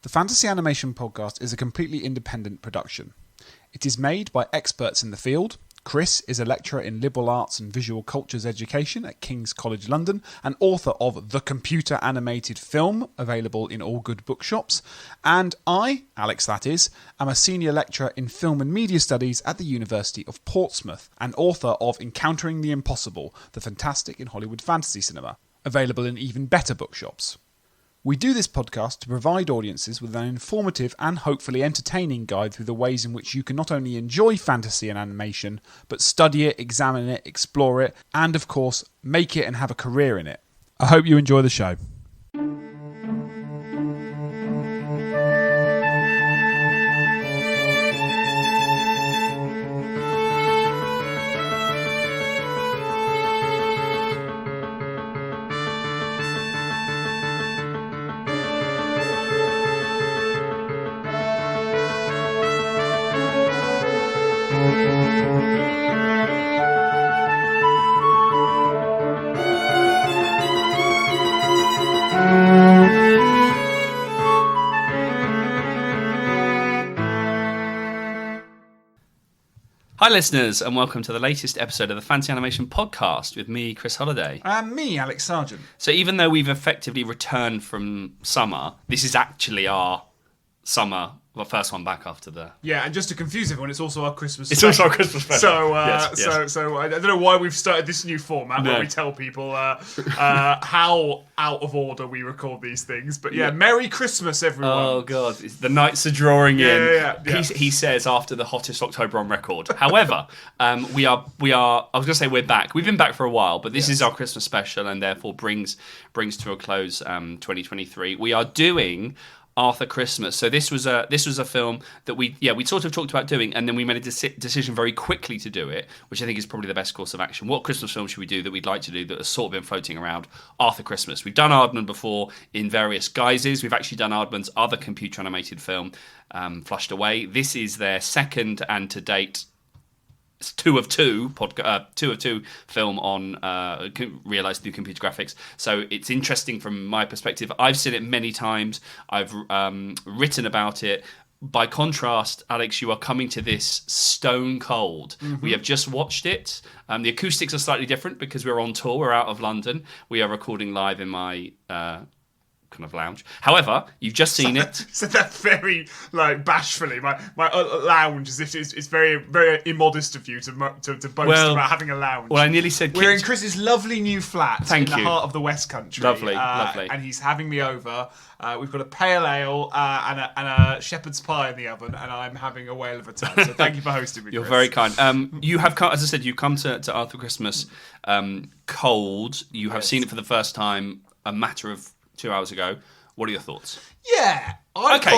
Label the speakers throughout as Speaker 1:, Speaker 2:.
Speaker 1: The Fantasy Animation Podcast is a completely independent production. It is made by experts in the field. Chris is a lecturer in liberal arts and visual cultures education at King's College London and author of The Computer Animated Film, available in all good bookshops. And I, Alex that is, am a senior lecturer in film and media studies at the University of Portsmouth and author of Encountering the Impossible, the fantastic in Hollywood fantasy cinema, available in even better bookshops. We do this podcast to provide audiences with an informative and hopefully entertaining guide through the ways in which you can not only enjoy fantasy and animation, but study it, examine it, explore it, and of course, make it and have a career in it. I hope you enjoy the show.
Speaker 2: Hi listeners, and welcome to the latest episode of the Fantasy Animation Podcast with me, Chris Holliday.
Speaker 1: And me, Alex Sargent.
Speaker 2: So even though we've effectively returned from summer, this is actually our summer, the first one back after the...
Speaker 1: Yeah, and just to confuse everyone, it's also our Christmas
Speaker 2: It's
Speaker 1: special.
Speaker 2: also our Christmas special.
Speaker 1: So I don't know why we've started this new format where we tell people how out of order we record these things. But yeah, Merry Christmas, everyone.
Speaker 2: Oh, God. The nights are drawing in.
Speaker 1: Yeah.
Speaker 2: He says after the hottest October on record. However, we are. I was going to say we're back. We've been back for a while, but this is our Christmas special and therefore brings to a close 2023. We are doing Arthur Christmas. So this was a film that we sort of talked about doing, and then we made a decision very quickly to do it, which I think is probably the best course of action. What Christmas film should we do that we'd like to do that has sort of been floating around? Arthur Christmas. We've done Aardman before in various guises. We've actually done Aardman's other computer animated film, Flushed Away. This is their second and to date two of two film on realised through computer graphics. So it's interesting from my perspective. I've seen it many times. I've written about it. By contrast, Alex, you are coming to this stone cold. Mm-hmm. We have just watched it. The acoustics are slightly different because we're on tour. We're out of London. We are recording live in my kind of lounge. However, you've just seen it.
Speaker 1: So that very bashfully, my lounge, as if it's very very immodest of you to boast about having a lounge.
Speaker 2: Well, I nearly said
Speaker 1: we're in Chris's lovely new flat in the heart of the West Country.
Speaker 2: Lovely,
Speaker 1: and he's having me over. We've got a pale ale and a shepherd's pie in the oven, and I'm having a whale of a time. So thank you for hosting me.
Speaker 2: You're
Speaker 1: Chris.
Speaker 2: very kind. You have come, as I said, you come to Arthur Christmas cold. You have seen it for the first time a matter of 2 hours ago. What are your thoughts?
Speaker 1: Yeah.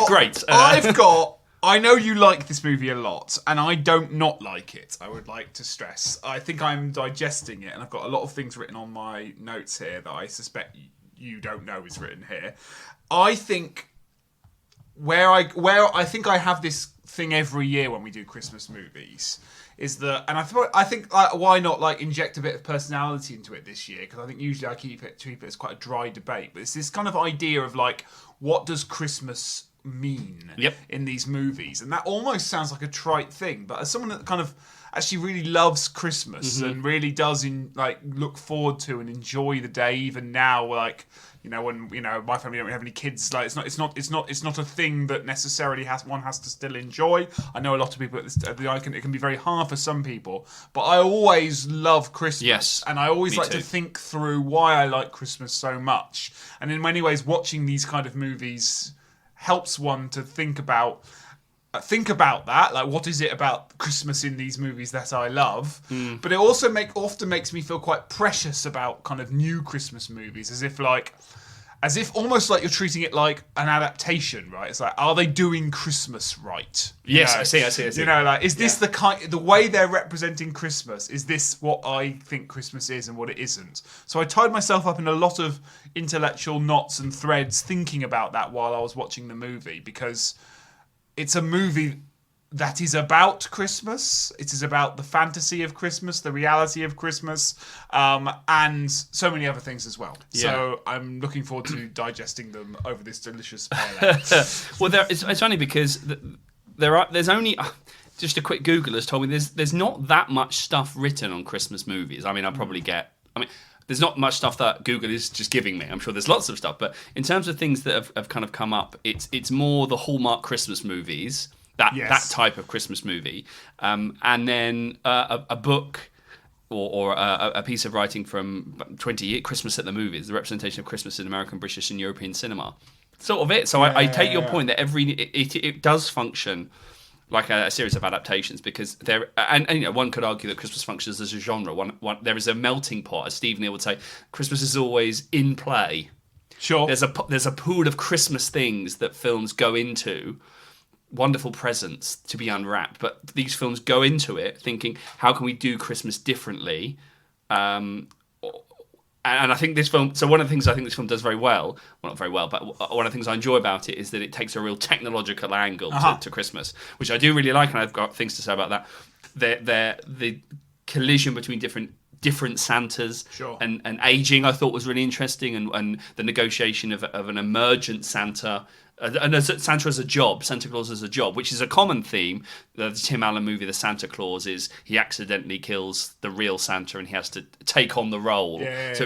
Speaker 2: Great.
Speaker 1: I know you like this movie a lot, and I don't not like it, I would like to stress. I think I'm digesting it, and I've got a lot of things written on my notes here that I suspect you don't know is written here. I think where I think I have this thing every year when we do Christmas movies is that, and I think why not inject a bit of personality into it this year? Because I think usually I keep it as quite a dry debate, but it's this kind of idea of what does Christmas mean in these movies, and that almost sounds like a trite thing, but as someone that kind of actually really loves Christmas and really does look forward to and enjoy the day, even now, when my family don't have any kids, it's not a thing that necessarily one has to still enjoy. I know a lot of people it can be very hard for some people, but I always love Christmas, and I always like to think through why I like Christmas so much. And in many ways, watching these kind of movies helps one to think about that. What is it about Christmas in these movies that I love? But it also often makes me feel quite precious about kind of new Christmas movies, as if almost like you're treating it like an adaptation, right? It's are they doing Christmas right?
Speaker 2: Yes, I see.
Speaker 1: Is this the way they're representing Christmas? Is this what I think Christmas is and what it isn't? So I tied myself up in a lot of intellectual knots and threads thinking about that while I was watching the movie, because it's a movie that is about Christmas. It is about the fantasy of Christmas, the reality of Christmas, and so many other things as well.
Speaker 2: Yeah.
Speaker 1: So I'm looking forward to digesting them over this delicious pale ale.
Speaker 2: Well, it's funny because there's only just a quick Google has told me there's not that much stuff written on Christmas movies. I mean, there's not much stuff that Google is just giving me. I'm sure there's lots of stuff, but in terms of things that have kind of come up, it's more the Hallmark Christmas movies. That type of Christmas movie, and then a book or a piece of writing from 20 years, Christmas at the Movies, the representation of Christmas in American, British, and European cinema. Sort of it. So I take your point that it does function like a series of adaptations because there and one could argue that Christmas functions as a genre. There is a melting pot, as Steve Neal would say. Christmas is always in play.
Speaker 1: Sure.
Speaker 2: There's a pool of Christmas things that films go into. Wonderful presents to be unwrapped, but these films go into it thinking, how can we do Christmas differently? And I think this film, so one of the things I think this film does very well not very well, but one of the things I enjoy about it is that it takes a real technological angle to Christmas, which I do really like, and I've got things to say about that. The collision between different Santas and aging I thought was really interesting, and the negotiation of an emergent Santa. And Santa as a job, Santa Claus as a job, which is a common theme. The Tim Allen movie, The Santa Claus, is he accidentally kills the real Santa and he has to take on the role. It's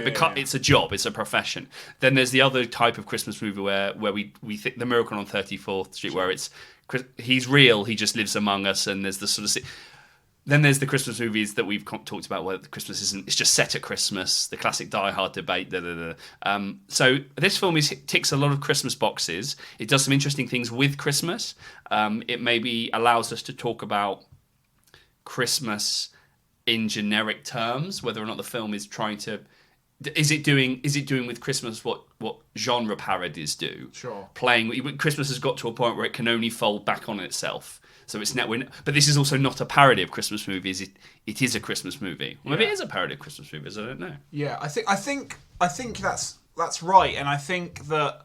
Speaker 2: a job, it's a profession. Then there's the other type of Christmas movie where we think The Miracle on 34th Street, where he's real, he just lives among us, and there's the sort of... Then there's the Christmas movies that we've talked about where Christmas it's just set at Christmas, the classic Die Hard debate. So this film ticks a lot of Christmas boxes. It does some interesting things with Christmas. It maybe allows us to talk about Christmas in generic terms, whether or not the film is trying to... Is it doing with Christmas what genre parodies do?
Speaker 1: Sure.
Speaker 2: Christmas has got to a point where it can only fold back on itself. So it's now, but this is also not a parody of Christmas movies. It is a Christmas movie. Well, maybe it is a parody of Christmas movies. I don't know.
Speaker 1: Yeah, I think that's right, and I think that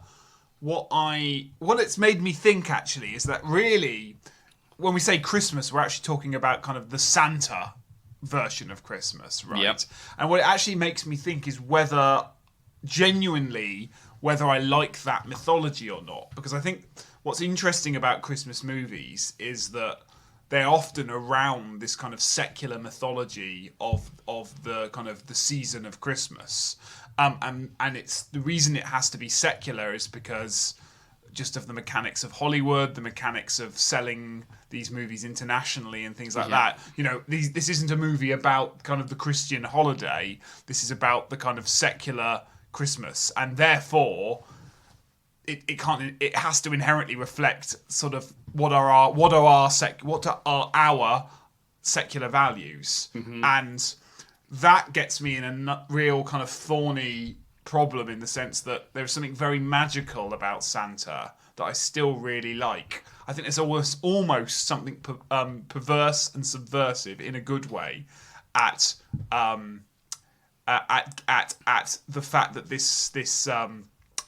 Speaker 1: what it's made me think actually is that really, when we say Christmas, we're actually talking about kind of the Santa version of Christmas, right?
Speaker 2: Yep.
Speaker 1: And what it actually makes me think is whether I like that mythology or not, because I think. What's interesting about Christmas movies is that they're often around this kind of secular mythology of the kind of the season of Christmas, and it's the reason it has to be secular is because just of the mechanics of Hollywood, the mechanics of selling these movies internationally and things like that. This isn't a movie about kind of the Christian holiday. This is about the kind of secular Christmas, and therefore. It has to inherently reflect sort of what are our secular values, and that gets me in a real kind of thorny problem in the sense that there's something very magical about Santa that I still really like. I think there's almost something perverse and subversive in a good way at the fact that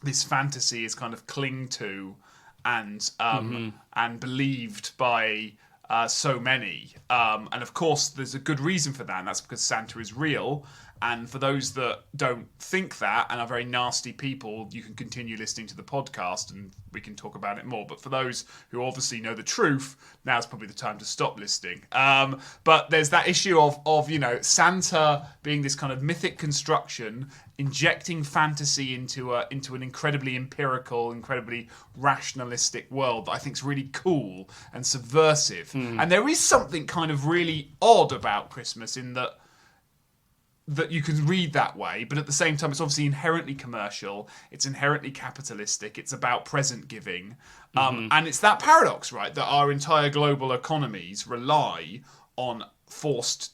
Speaker 1: this fantasy is kind of clinged to and believed by so many. And of course, there's a good reason for that, and that's because Santa is real. And for those that don't think that and are very nasty people, you can continue listening to the podcast and we can talk about it more. But for those who obviously know the truth, now's probably the time to stop listening. But there's that issue of Santa being this kind of mythic construction, injecting fantasy into an incredibly empirical, incredibly rationalistic world that I think is really cool and subversive. And there is something kind of really odd about Christmas in that you can read that way, but at the same time, it's obviously inherently commercial. It's inherently capitalistic. It's about present giving. And it's that paradox, right, that our entire global economies rely on forced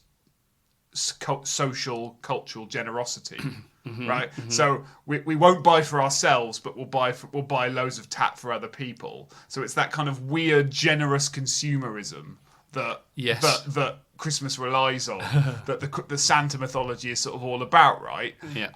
Speaker 1: social, cultural generosity, right? So we won't buy for ourselves, but we'll buy loads of tap for other people. So it's that kind of weird, generous consumerism that Christmas relies on, that the Santa mythology is sort of all about, right?
Speaker 2: Yeah.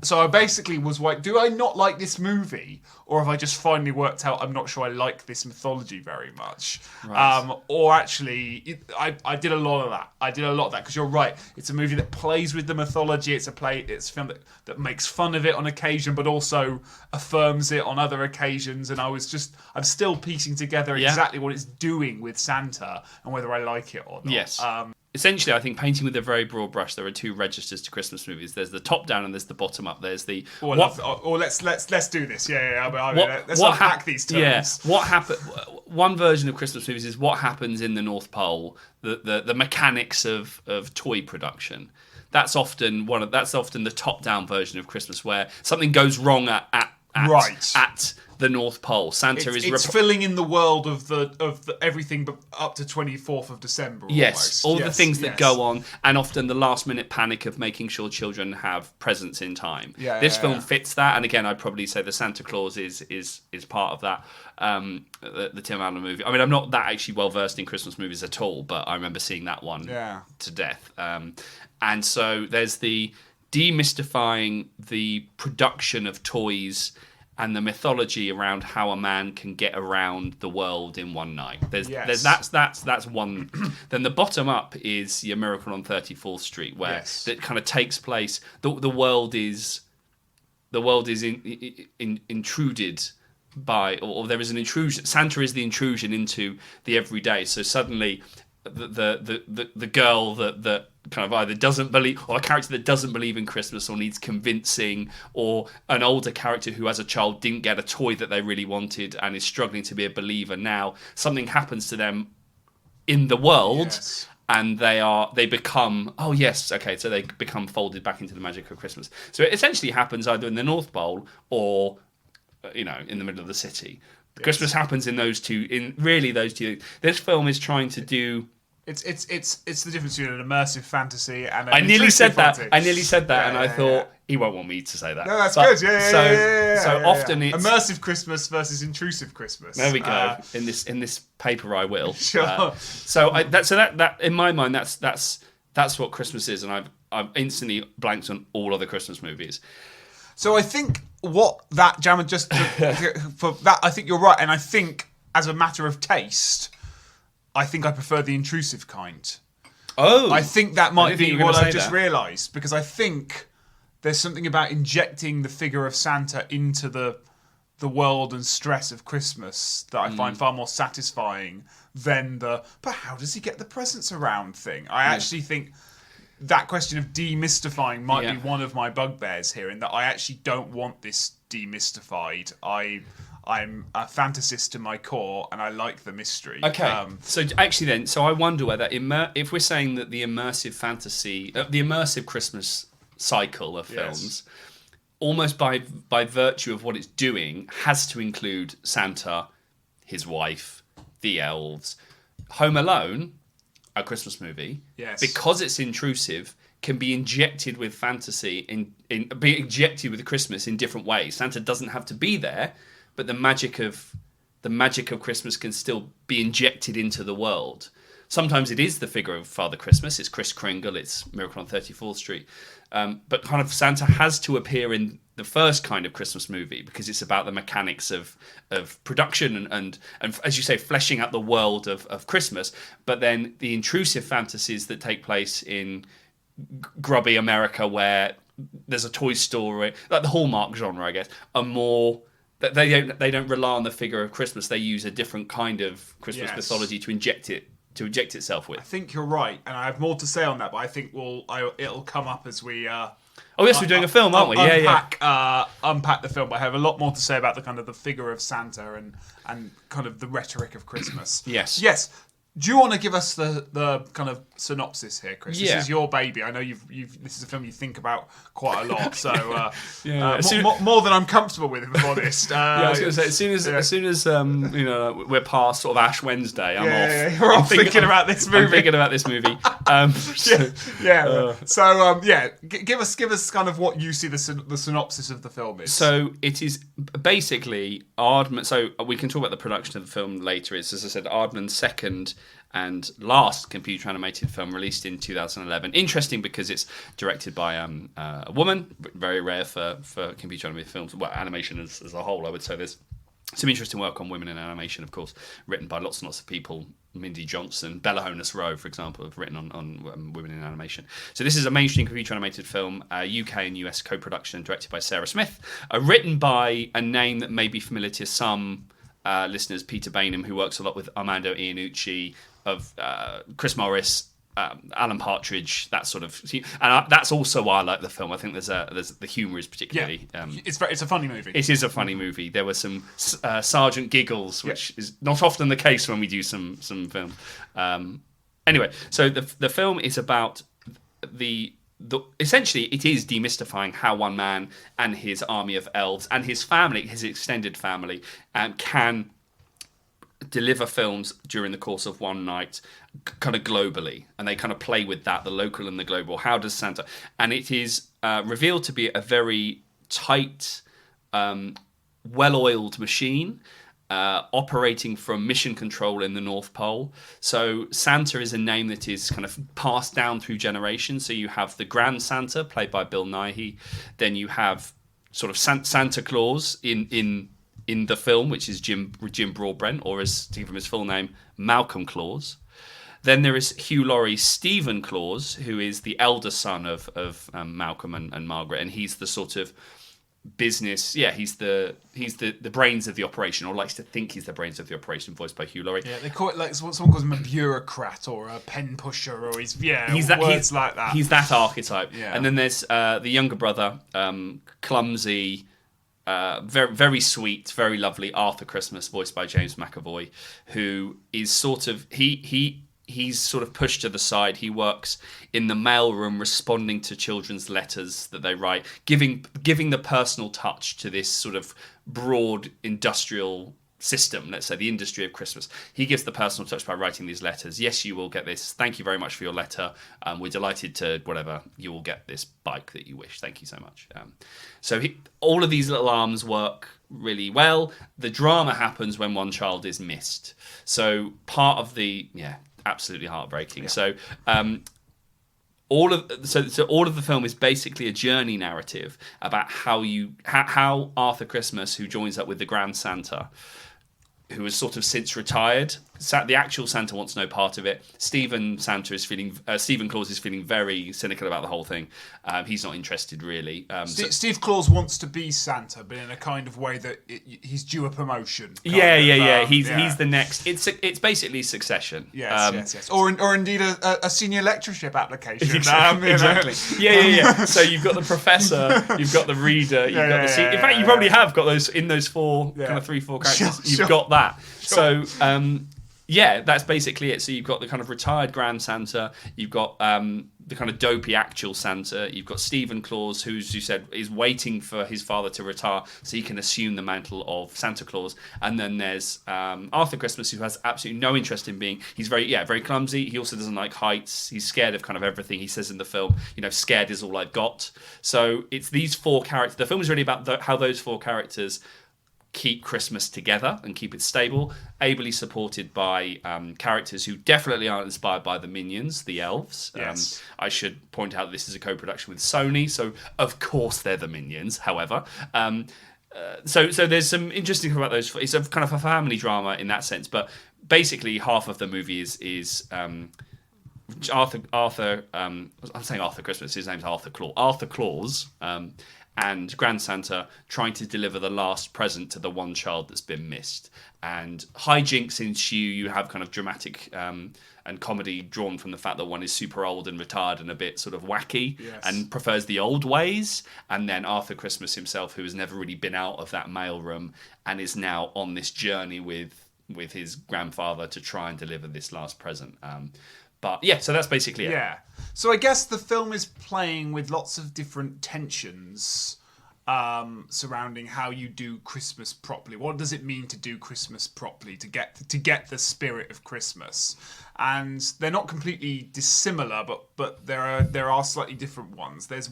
Speaker 1: So I basically was like, do I not like this movie, or have I just finally worked out I'm not sure I like this mythology very much?
Speaker 2: Right.
Speaker 1: Or actually, I did a lot of that. Because you're right. It's a movie that plays with the mythology. It's a film that makes fun of it on occasion, but also affirms it on other occasions. And I'm still piecing together exactly what it's doing with Santa and whether I like it or not.
Speaker 2: Yes. Essentially, I think painting with a very broad brush, there are two registers to Christmas movies. There's the top down and there's the bottom up. There's the
Speaker 1: let's do this. Let's unpack these terms.
Speaker 2: Yeah. What happen? One version of Christmas movies is what happens in the North Pole, the mechanics of toy production. That's often the top down version of Christmas, where something goes wrong at the North Pole. Santa is
Speaker 1: filling in the world of the everything but up to 24th of December.
Speaker 2: Yes,
Speaker 1: almost.
Speaker 2: The things that go on, and often the last minute panic of making sure children have presents in time. This film fits that, and again, I'd probably say the Santa Claus is part of that. The Tim Allen movie. I mean, I'm not that actually well versed in Christmas movies at all, but I remember seeing that one to death. And so there's the demystifying the production of toys and the mythology around how a man can get around the world in one night. That's one. Then the bottom up is your Miracle on 34th Street, where that kind of takes place. The world is intruded by, or there is an intrusion. Santa is the intrusion into the everyday. So suddenly, the girl that kind of either doesn't believe, or a character that doesn't believe in Christmas or needs convincing, or an older character who as a child didn't get a toy that they really wanted and is struggling to be a believer now, something happens to them in the world and they become so they become folded back into the magic of Christmas. So it essentially happens either in the North Pole or in the middle of the city. Christmas happens in those two. This film is trying to do.
Speaker 1: It's the difference between an immersive fantasy and an
Speaker 2: I nearly said that,
Speaker 1: and
Speaker 2: I thought he won't want me to say that.
Speaker 1: No, that's good.
Speaker 2: So often it's
Speaker 1: immersive Christmas versus intrusive Christmas.
Speaker 2: There we go. In this paper, I will.
Speaker 1: Sure.
Speaker 2: That in my mind, that's what Christmas is, and I've instantly blanked on all other Christmas movies.
Speaker 1: So I think what that Jammer just for that, I think you're right, and I think as a matter of taste, I think I prefer the intrusive kind.
Speaker 2: Oh,
Speaker 1: I think that might be what I just realised, because I think there's something about injecting the figure of Santa into the world and stress of Christmas that I find far more satisfying than but how does he get the presents around thing? I actually think that question of demystifying might be one of my bugbears here, in that I actually don't want this demystified. I'm a fantasist to my core, and I like the mystery.
Speaker 2: Okay. So I wonder whether if we're saying that the immersive fantasy, the immersive Christmas cycle of films, almost by virtue of what it's doing, has to include Santa, his wife, the elves. Home Alone, a Christmas movie, because it's intrusive, can be injected with fantasy be injected with Christmas in different ways. Santa doesn't have to be there, but the magic of Christmas can still be injected into the world. Sometimes it is the figure of Father Christmas. It's Kris Kringle. It's Miracle on 34th Street. But kind of Santa has to appear in the first kind of Christmas movie, because it's about the mechanics of production and as you say, fleshing out the world of Christmas. But then the intrusive fantasies that take place in grubby America, where there's a toy store, like the Hallmark genre, I guess, are more. They don't rely on the figure of Christmas. They use a different kind of Christmas mythology to inject itself with.
Speaker 1: I think you're right, and I have more to say on that, but I think it'll come up as we.
Speaker 2: Oh yes, we're doing a film, aren't we?
Speaker 1: Unpack the film. But I have a lot more to say about the kind of the figure of Santa and kind of the rhetoric of Christmas. Yes. Do you want to give us the kind of synopsis here, Chris? This is your baby. I know this is a film you think about quite a lot, so more than I'm comfortable with, if I'm honest.
Speaker 2: I was going to say, as soon as we're past sort of Ash Wednesday, I'm off.
Speaker 1: You're off thinking about this movie.
Speaker 2: I'm thinking about this movie.
Speaker 1: Give us kind of what you see the synopsis of the film is.
Speaker 2: So it is basically Aardman. So we can talk about the production of the film later. It's, as I said, Aardman's second and last computer animated film released in 2011. Interesting because it's directed by a woman, very rare for computer animated films. Well, animation as a whole, I would say there's some interesting work on women in animation, of course, written by lots and lots of people. Mindy Johnson, Bella Honus-Rowe, for example, have written on women in animation. So this is a mainstream computer animated film, UK and US co-production, directed by Sarah Smith, written by a name that may be familiar to some listeners, Peter Bainham, who works a lot with Armando Iannucci, of Chris Morris, Alan Partridge, that sort of, and that's also why I like the film. I think there's the humour is particularly.
Speaker 1: It's a funny movie.
Speaker 2: It is a funny movie. There were some Sergeant giggles, which is not often the case when we do some film. Anyway, so the film is about the essentially it is demystifying how one man and his army of elves and his family, his extended family, can deliver films during the course of one night, kind of globally, and they kind of play with that, the local and the global. How does Santa? And it is revealed to be a very tight, well-oiled machine, operating from mission control in the North Pole. So Santa is a name that is kind of passed down through generations. So you have the Grand Santa, played by Bill Nighy. Then you have sort of Santa Claus in the film, which is Jim Broadbent, or as to give him his full name, Malcolm Claus. Then there is Hugh Laurie's Stephen Claus, who is the elder son of Malcolm and Margaret, and he's the sort of business. Yeah, he's the brains of the operation, or likes to think he's the brains of the operation, voiced by Hugh Laurie.
Speaker 1: Yeah, they call it like someone calls him a bureaucrat or a pen pusher, or he's words like that.
Speaker 2: He's that archetype.
Speaker 1: Yeah.
Speaker 2: And then there's the younger brother, clumsy. Very, very sweet, very lovely Arthur Christmas, voiced by James McAvoy, who is sort of he's sort of pushed to the side. He works in the mailroom, responding to children's letters that they write, giving the personal touch to this sort of broad industrial system, let's say the industry of Christmas. He gives the personal touch by writing these letters. Yes, you will get this. Thank you very much for your letter. We're delighted to whatever. You will get this bike that you wish. Thank you so much. So all of these little arms work really well. The drama happens when one child is missed. So part of the absolutely heartbreaking.
Speaker 1: Yeah.
Speaker 2: So all of the film is basically a journey narrative about how Arthur Christmas, who joins up with the Grand Santa, who has sort of since retired. The actual Santa wants no part of it. Stephen Claus is feeling very cynical about the whole thing. He's not interested really.
Speaker 1: Steve Claus wants to be Santa, but in a kind of way that he's due a promotion.
Speaker 2: He's the next. It's basically Succession.
Speaker 1: Yes. Or indeed a senior lectureship application.
Speaker 2: Exactly. Yeah. So you've got the professor, you've got the reader, you've got the. In fact, you probably have got those in those four kind of 3-4 characters. You've got that. Sure. So. That's basically it. So you've got the kind of retired Grand Santa, you've got the kind of dopey actual Santa, you've got Stephen Claus, who, as you said, is waiting for his father to retire so he can assume the mantle of Santa Claus. And then there's Arthur Christmas, who has absolutely no interest in being. He's very clumsy. He also doesn't like heights. He's scared of kind of everything. He says in the film, scared is all I've got. So it's these four characters. The film is really about how those four characters keep Christmas together and keep it stable, ably supported by characters who definitely aren't inspired by the Minions, the elves.
Speaker 1: Yes.
Speaker 2: I should point out this is a co-production with Sony, so of course they're the Minions, however. So there's some interesting things about those. It's a kind of a family drama in that sense, but basically half of the movie is Arthur. I'm saying Arthur Christmas. His name's Arthur Claus. Arthur Claus. And Grand Santa trying to deliver the last present to the one child that's been missed. And hijinks ensue. You have kind of dramatic and comedy drawn from the fact that one is super old and retired and a bit sort of wacky and prefers the old ways. And then Arthur Christmas himself, who has never really been out of that mailroom and is now on this journey with his grandfather to try and deliver this last present. So that's basically it.
Speaker 1: Yeah. So I guess the film is playing with lots of different tensions surrounding how you do Christmas properly. What does it mean to do Christmas properly, to get the spirit of Christmas? And they're not completely dissimilar, but there are slightly different ones. There's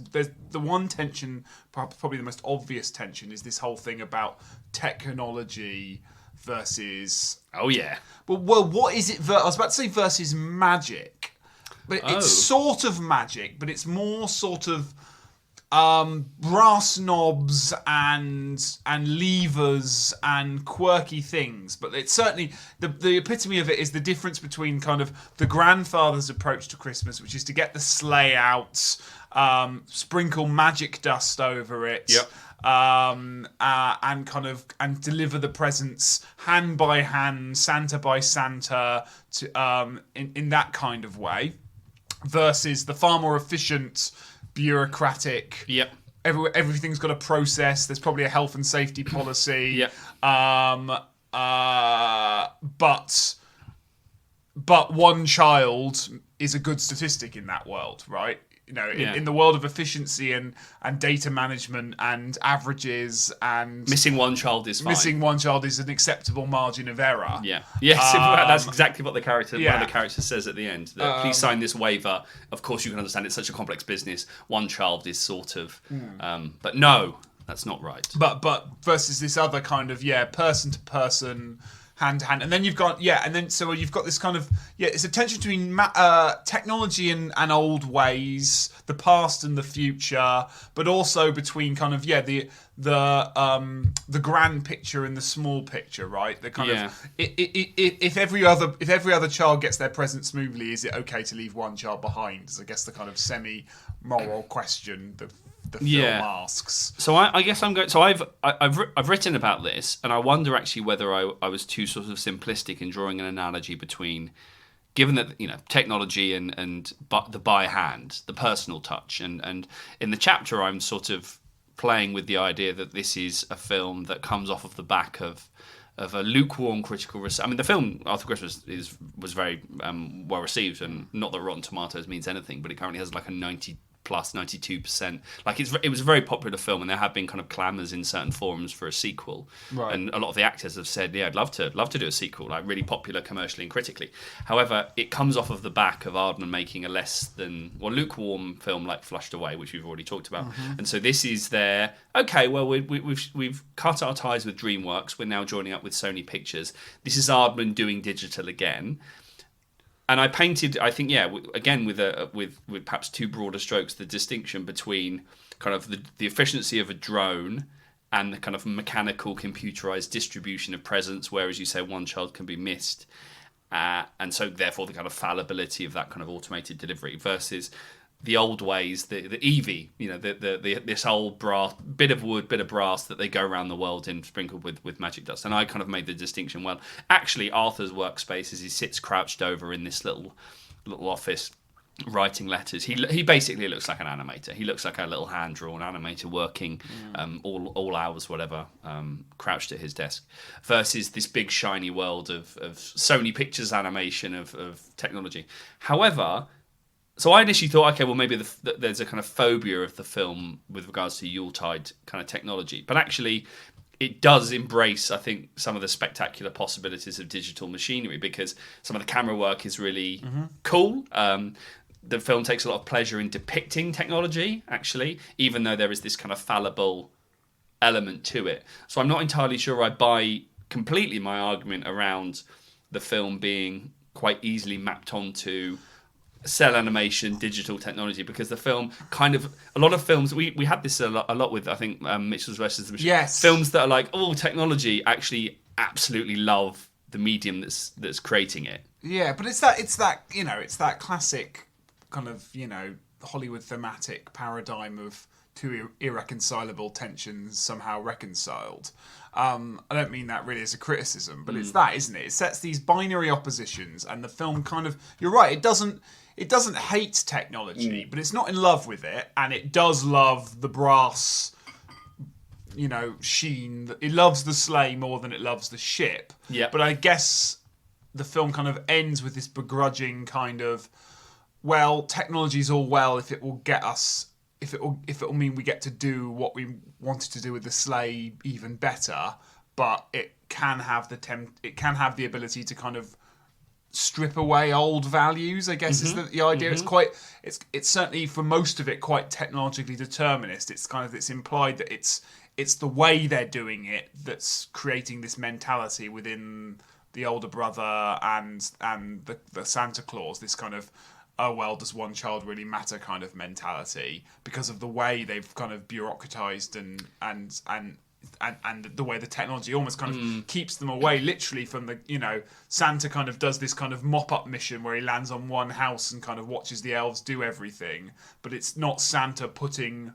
Speaker 1: the one tension, probably the most obvious tension, is this whole thing about technology versus...
Speaker 2: Oh, yeah.
Speaker 1: Well, what is it? I was about to say versus magic. But it's sort of magic, but it's more sort of brass knobs and levers and quirky things. But it's certainly the epitome of it is the difference between kind of the grandfather's approach to Christmas, which is to get the sleigh out, sprinkle magic dust over it.
Speaker 2: Yep.
Speaker 1: And deliver the presents hand by hand, Santa by Santa, to in that kind of way, versus the far more efficient, bureaucratic.
Speaker 2: Yep.
Speaker 1: Everything's got a process. There's probably a health and safety policy.
Speaker 2: Yep.
Speaker 1: But one child is a good statistic in that world, right? You know, in the world of efficiency and data management and averages and...
Speaker 2: Missing one child is fine.
Speaker 1: Missing one child is an acceptable margin of error.
Speaker 2: Yeah. Yes, that's exactly what one of the characters says at the end. That, please sign this waiver. Of course, you can understand it's such a complex business. One child is sort of... but no, that's not right.
Speaker 1: But versus this other kind of, person to person... hand to hand, and then you've got so you've got this kind of it's a tension between technology and old ways, the past and the future, but also between kind of the grand picture and the small picture, right? The kind of if every other child gets their present smoothly, is it okay to leave one child behind? Is I guess the kind of semi-moral question the film asks.
Speaker 2: So I guess I'm going. So I've written about this, and I wonder actually whether I was too sort of simplistic in drawing an analogy between, given that technology and the by hand, the personal touch, and in the chapter I'm sort of playing with the idea that this is a film that comes off of the back of a lukewarm critical reception. I mean, the film Arthur Christmas was very well received, and not that Rotten Tomatoes means anything, but it currently has like a 92%. Like it was a very popular film, and there have been kind of clamours in certain forums for a sequel.
Speaker 1: Right.
Speaker 2: And a lot of the actors have said, I'd love to do a sequel, like really popular commercially and critically. However, it comes off of the back of Aardman making a lukewarm film like Flushed Away, which we've already talked about. Mm-hmm. And so this is their we've cut our ties with DreamWorks. We're now joining up with Sony Pictures. This is Aardman doing digital again. And I painted, I think, again with perhaps two broader strokes, the distinction between kind of the efficiency of a drone and the kind of mechanical, computerized distribution of presents, where, as you say, one child can be missed, and so therefore the kind of fallibility of that kind of automated delivery versus the old ways, the Eevee, this old brass, bit of wood, bit of brass that they go around the world in, sprinkled with magic dust. And I kind of made the distinction. Well, actually, Arthur's workspace, as he sits crouched over in this little office writing letters, he basically looks like an animator. He looks like a little hand-drawn animator working all hours, whatever, crouched at his desk, versus this big shiny world of Sony Pictures animation of technology. However, so I initially thought, okay, well, maybe there's a kind of phobia of the film with regards to Yuletide kind of technology. But actually, it does embrace, I think, some of the spectacular possibilities of digital machinery, because some of the camera work is really cool. The film takes a lot of pleasure in depicting technology, actually, even though there is this kind of fallible element to it. So I'm not entirely sure I buy completely my argument around the film being quite easily mapped onto cell animation, digital technology, because the film kind of, a lot of films, we had this a lot with, I think, Mitchell's versus the Machine.
Speaker 1: Yes.
Speaker 2: Films that are like, technology, actually absolutely love the medium that's creating it.
Speaker 1: Yeah, but it's that classic kind of, Hollywood thematic paradigm of two irreconcilable tensions somehow reconciled. I don't mean that really as a criticism, but it's that, isn't it? It sets these binary oppositions, and the film kind of, you're right, it doesn't hate technology, but it's not in love with it, and it does love the brass, sheen. It loves the sleigh more than it loves the ship.
Speaker 2: Yeah.
Speaker 1: But I guess the film kind of ends with this begrudging kind of, well, technology's all well if it will get us, if it will mean we get to do what we wanted to do with the sleigh even better, but it can have the ability to kind of strip away old values, I guess is the idea. It's certainly, for most of it, quite technologically determinist. It's implied that it's it's the way they're doing it that's creating this mentality within the older brother and the Santa Claus, this kind of, oh well, does one child really matter kind of mentality, because of the way they've kind of bureaucratized and the way the technology almost kind of keeps them away literally from the, Santa kind of does this kind of mop-up mission where he lands on one house and kind of watches the elves do everything, but it's not Santa putting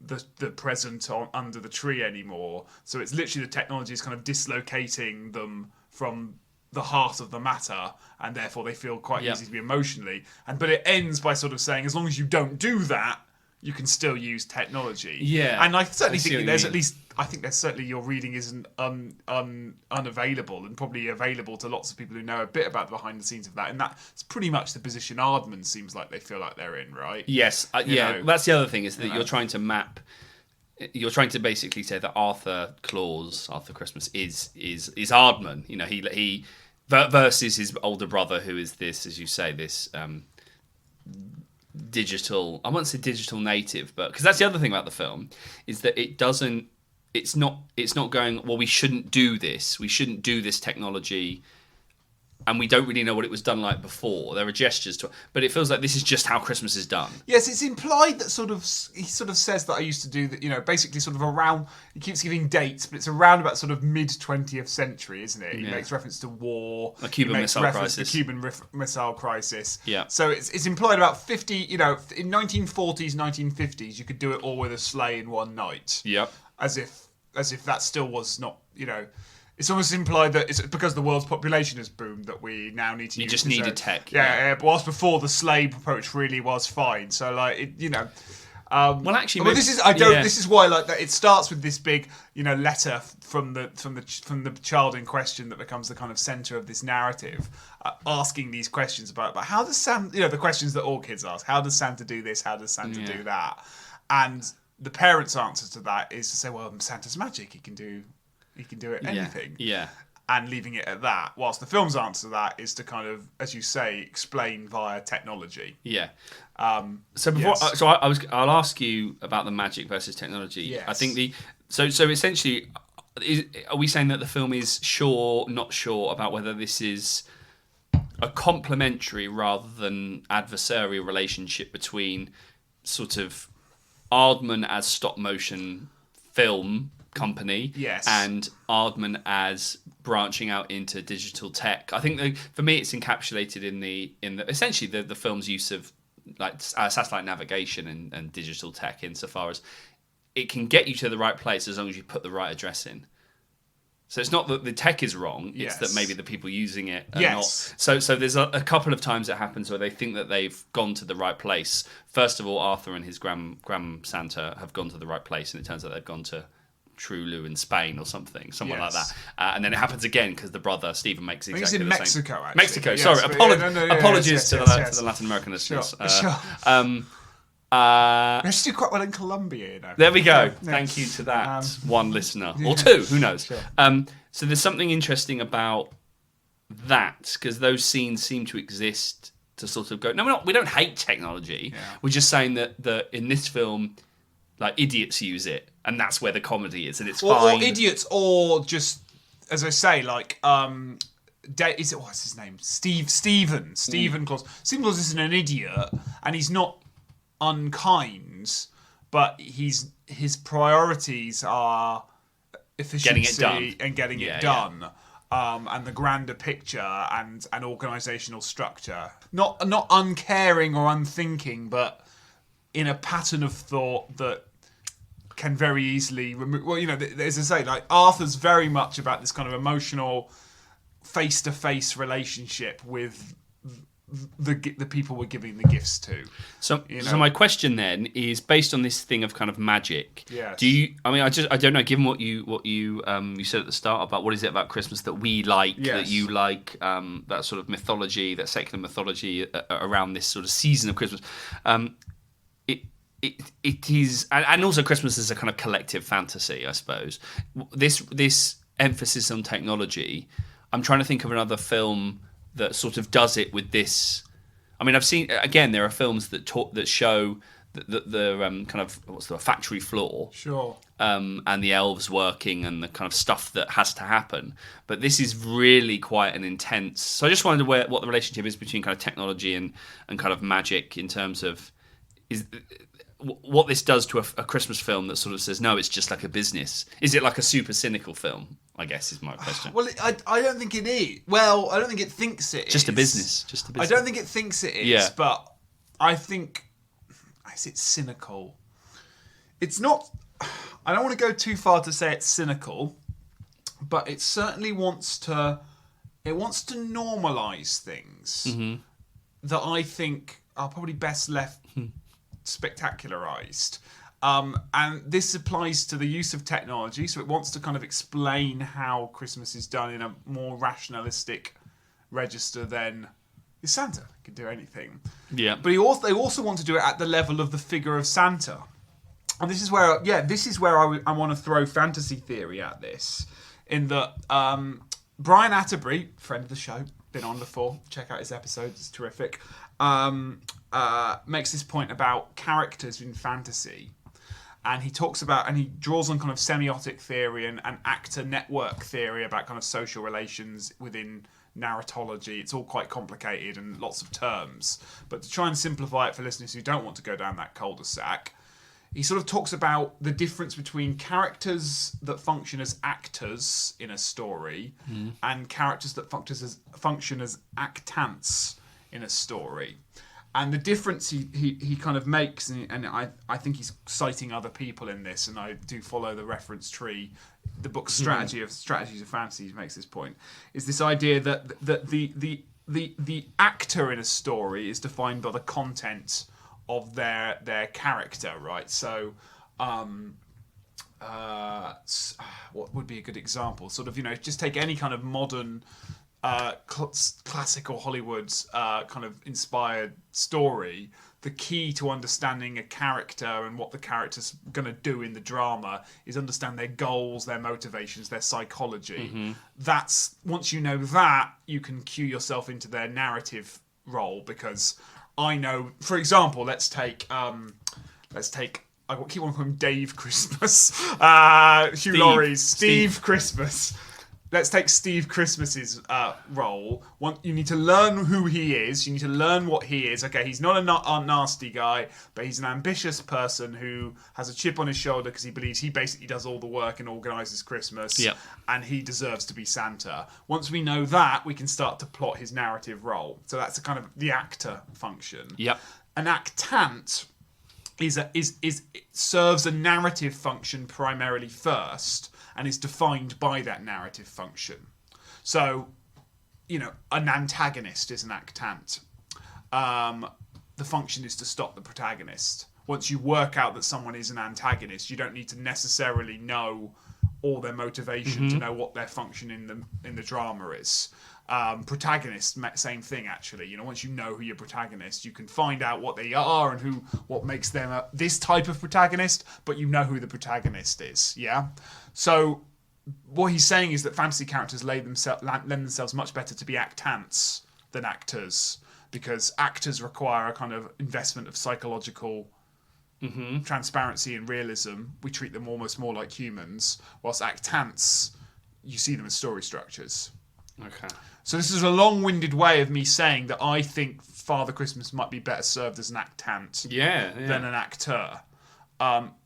Speaker 1: the present on under the tree anymore. So it's literally the technology is kind of dislocating them from the heart of the matter, and therefore they feel quite easy to be emotionally. But it ends by sort of saying, as long as you don't do that, you can still use technology.
Speaker 2: Yeah,
Speaker 1: and I certainly think there's at least, I think there's certainly, your reading isn't unavailable and probably available to lots of people who know a bit about the behind the scenes of that. And that's pretty much the position Aardman seems like they feel like they're in, right?
Speaker 2: Yes, that's the other thing, is that you're trying to map. You're trying to basically say that Arthur Christmas is Aardman. He versus his older brother, who is this, as you say, this digital. I won't say digital native, but because that's the other thing about the film, is that it doesn't. It's not going, well, we shouldn't do this. We shouldn't do this technology. And we don't really know what it was done like before. There are gestures to it, but it feels like this is just how Christmas is done.
Speaker 1: Yes, it's implied that he sort of says that I used to do that, basically sort of around, he keeps giving dates, but it's around about sort of mid-20th century, isn't it? He makes reference to war.
Speaker 2: The Cuban Missile Crisis.
Speaker 1: The Cuban Missile Crisis.
Speaker 2: Yeah.
Speaker 1: So it's implied about 50, in 1940s, 1950s, you could do it all with a sleigh in one night.
Speaker 2: Yep.
Speaker 1: As if that still was not, It's almost implied that it's because the world's population has boomed that we now need to.
Speaker 2: You just needed tech.
Speaker 1: Yeah, but whilst before the slave approach really was fine. So
Speaker 2: well, actually,
Speaker 1: this is This is why that it starts with this big letter from the child in question that becomes the kind of center of this narrative, asking these questions about how does Santa, the questions that all kids ask, how does Santa do this, how does Santa do that, and the parents' answer to that is to say, well, Santa's magic, he can do it anything.
Speaker 2: Yeah.
Speaker 1: And leaving it at that. Whilst the film's answer to that is to kind of, as you say, explain via technology.
Speaker 2: Yeah. So before, I'll ask you about the magic versus technology.
Speaker 1: Yes.
Speaker 2: I think so essentially, are we saying that the film is not sure about whether this is a complementary rather than adversarial relationship between sort of Aardman as stop motion film company, and Aardman as branching out into digital tech? I think for me it's encapsulated in the essentially the film's use of like satellite navigation and digital tech, insofar as it can get you to the right place as long as you put the right address in. So it's not that the tech is wrong, it's that maybe the people using it are not. So there's a couple of times it happens where they think that they've gone to the right place. First of all, Arthur and his Gram Santa have gone to the right place, and it turns out they've gone to Trulu in Spain or something like that. And then it happens again because the brother, Stephen, makes exactly the same.
Speaker 1: Mexico, actually.
Speaker 2: Mexico, sorry. Apologies to the Latin American listeners.
Speaker 1: Sure. They do quite well in Colombia,
Speaker 2: There we go. Thank you to that one listener. Or two, who knows.
Speaker 1: Sure.
Speaker 2: So there's something interesting about that, because those scenes seem to exist to sort of go, no, we don't hate technology. Yeah. We're just saying that in this film, like, idiots use it, and that's where the comedy is, and it's fine.
Speaker 1: Or idiots, or just, as I say, like, what's his name? Stephen Claus. Stephen Claus isn't an idiot, and he's not unkind, but his priorities are efficiency and getting it done. And the grander picture and organisational structure. Not uncaring or unthinking, but in a pattern of thought that can very easily remove. Well, as I say, like, Arthur's very much about this kind of emotional, face-to-face relationship with the people we're giving the gifts to.
Speaker 2: So my question then is, based on this thing of kind of magic.
Speaker 1: Yes.
Speaker 2: Do you? I mean, I don't know. Given what you said at the start about what is it about Christmas that we like, that you like, that sort of mythology, that secular mythology around this sort of season of Christmas. It is, and also Christmas is a kind of collective fantasy, I suppose. This emphasis on technology. I'm trying to think of another film that sort of does it with this. I mean, I've seen, again, there are films that show the kind of what's the factory floor.
Speaker 1: Sure.
Speaker 2: And the elves working and the kind of stuff that has to happen. But this is really quite an intense... So I just wondered what the relationship is between kind of technology and kind of magic in terms of what this does to a Christmas film that sort of says, no, it's just like a business. Is it like a super cynical film, I guess, is my question.
Speaker 1: Well, I don't think it is. Well, I don't think it thinks it is.
Speaker 2: Just a business.
Speaker 1: I don't think it thinks it is, but I think... Is it cynical? It's not... I don't want to go too far to say it's cynical, but it certainly wants to normalise things that I think are probably best left spectacularised. And this applies to the use of technology, so it wants to kind of explain how Christmas is done in a more rationalistic register than Santa can do anything.
Speaker 2: Yeah.
Speaker 1: But they also want to do it at the level of the figure of Santa. And this is where I want to throw fantasy theory at this, in that Brian Atterbury, friend of the show, been on before, check out his episodes, it's terrific, makes this point about characters in fantasy. And he talks about, and he draws on kind of semiotic theory and actor network theory about kind of social relations within narratology. It's all quite complicated and lots of terms. But to try and simplify it for listeners who don't want to go down that cul-de-sac, he sort of talks about the difference between characters that function as actors in a story and characters that function as actants in a story. And the difference he kind of makes, and I think he's citing other people in this, and I do follow the reference tree. The book Strategies of Fantasy makes this point, is this idea that the actor in a story is defined by the content of their character, right? So, what would be a good example? Sort of, just take any kind of modern, classical Hollywood kind of inspired story. The key to understanding a character and what the character's going to do in the drama is understand their goals, their motivations, their psychology. That's, once you know that, you can cue yourself into their narrative role, because I know, for example, let's take I keep on calling him Dave Christmas. Hugh Laurie's Steve Christmas. Let's take Steve Christmas's role. You need to learn who he is. You need to learn what he is. Okay, he's not a nasty guy, but he's an ambitious person who has a chip on his shoulder because he believes he basically does all the work and organises Christmas, and he deserves to be Santa. Once we know that, we can start to plot his narrative role. So that's a kind of the actor function.
Speaker 2: Yep.
Speaker 1: An actant serves a narrative function primarily first, and is defined by that narrative function. So, an antagonist is an actant. The function is to stop the protagonist. Once you work out that someone is an antagonist, you don't need to necessarily know all their motivation to know what their function in the drama is. Protagonist, same thing actually. Once you know who your protagonist, you can find out what they are and what makes them this type of protagonist, but you know who the protagonist is. Yeah. So what he's saying is that fantasy characters lend themselves much better to be actants than actors, because actors require a kind of investment of psychological transparency and realism. We treat them almost more like humans, whilst actants, you see them as story structures.
Speaker 2: Okay.
Speaker 1: So this is a long-winded way of me saying that I think Father Christmas might be better served as an actant than an actor.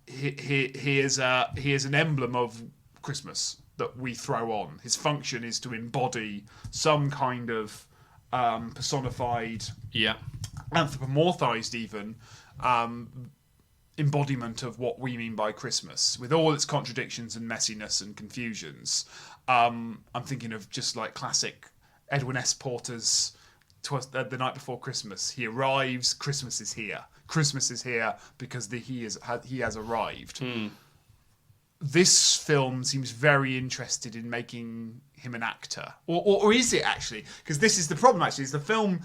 Speaker 1: He is an emblem of Christmas that we throw on. His function is to embody some kind of personified, anthropomorphized even, embodiment of what we mean by Christmas, with all its contradictions and messiness and confusions. I'm thinking of just like classic Edwin S. Porter's The Night Before Christmas. He arrives, Christmas is here. Christmas is here because he has arrived. This film seems very interested in making him an actor. Or is it actually? Because this is the problem actually, is the film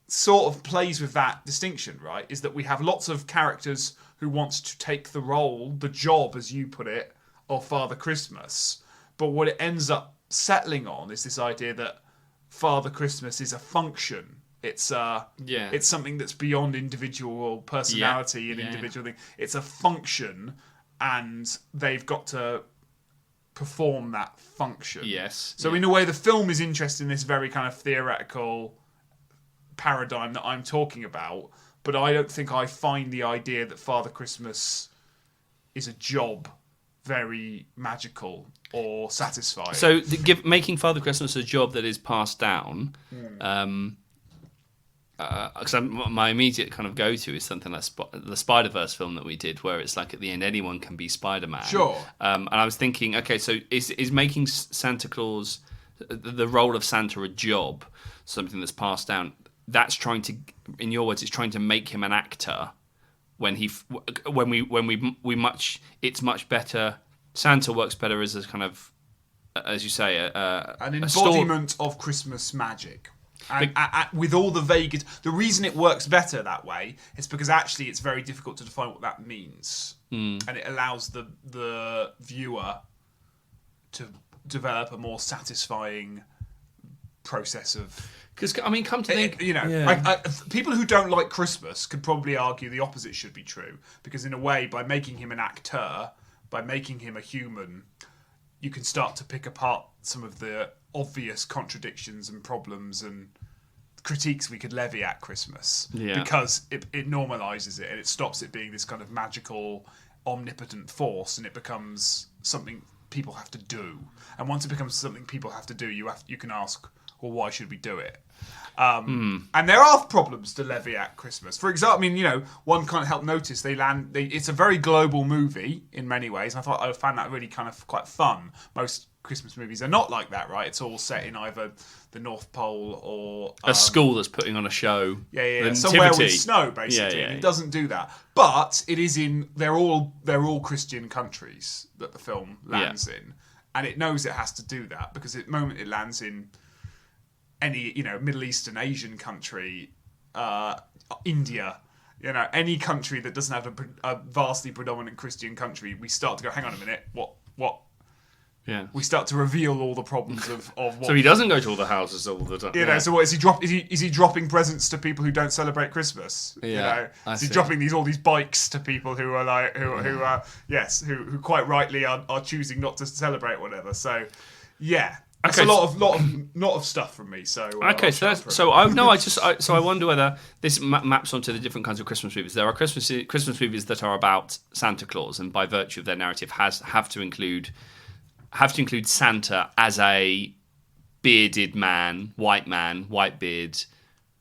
Speaker 1: sort of plays with that distinction, right? Is that we have lots of characters who wants to take the role, the job, as you put it, of Father Christmas. But what it ends up settling on is this idea that Father Christmas is a function It's something that's beyond individual personality and individual thing. It's a function, and they've got to perform that function.
Speaker 2: Yes.
Speaker 1: So in a way, the film is interested in this very kind of theoretical paradigm that I'm talking about, but I don't think I find the idea that Father Christmas is a job very magical or satisfying.
Speaker 2: So making Father Christmas a job that is passed down, because my immediate kind of go-to is something like the Spider-Verse film that we did, where it's like at the end anyone can be Spider-Man.
Speaker 1: Sure.
Speaker 2: And I was thinking, okay, so is making Santa Claus, the role of Santa, a job, something that's passed down? That's trying to, in your words, it's trying to make him an actor. It's much better. Santa works better as a kind of, as you say,
Speaker 1: an embodiment of Christmas magic. And with all the vague... The reason it works better that way is because actually it's very difficult to define what that means. And it allows the viewer to develop a more satisfying process of...
Speaker 2: Because, I mean, come to think...
Speaker 1: people who don't like Christmas could probably argue the opposite should be true. Because in a way, by making him an actor, by making him a human, you can start to pick apart some of the obvious contradictions and problems and critiques we could levy at Christmas, because it normalizes it and it stops it being this kind of magical, omnipotent force, and it becomes something people have to do. And once it becomes something people have to do, you can ask, well, why should we do it? And there are problems to levy at Christmas. For example, I mean, one can't help notice it's a very global movie in many ways. And I found that really kind of quite fun. Most Christmas movies are not like that, right? It's all set in either the North Pole or
Speaker 2: a school that's putting on a show.
Speaker 1: Somewhere with snow, basically.
Speaker 2: Yeah.
Speaker 1: And it doesn't do that, but it is in. They're all Christian countries that the film lands in, and it knows it has to do that because the moment it lands in any Middle Eastern, Asian country, India. Any country that doesn't have a vastly predominant Christian country, we start to go, hang on a minute, what?
Speaker 2: Yeah.
Speaker 1: We start to reveal all the problems of what...
Speaker 2: So he doesn't go to all the houses all the time.
Speaker 1: So what is he is he dropping presents to people who don't celebrate Christmas? Is he dropping all these bikes to people who are like who quite rightly are choosing not to celebrate whatever. So That's a lot of stuff from me. So
Speaker 2: I wonder whether this maps onto the different kinds of Christmas movies. There are Christmas movies that are about Santa Claus, and by virtue of their narrative, have to include Santa as a bearded man, white beard,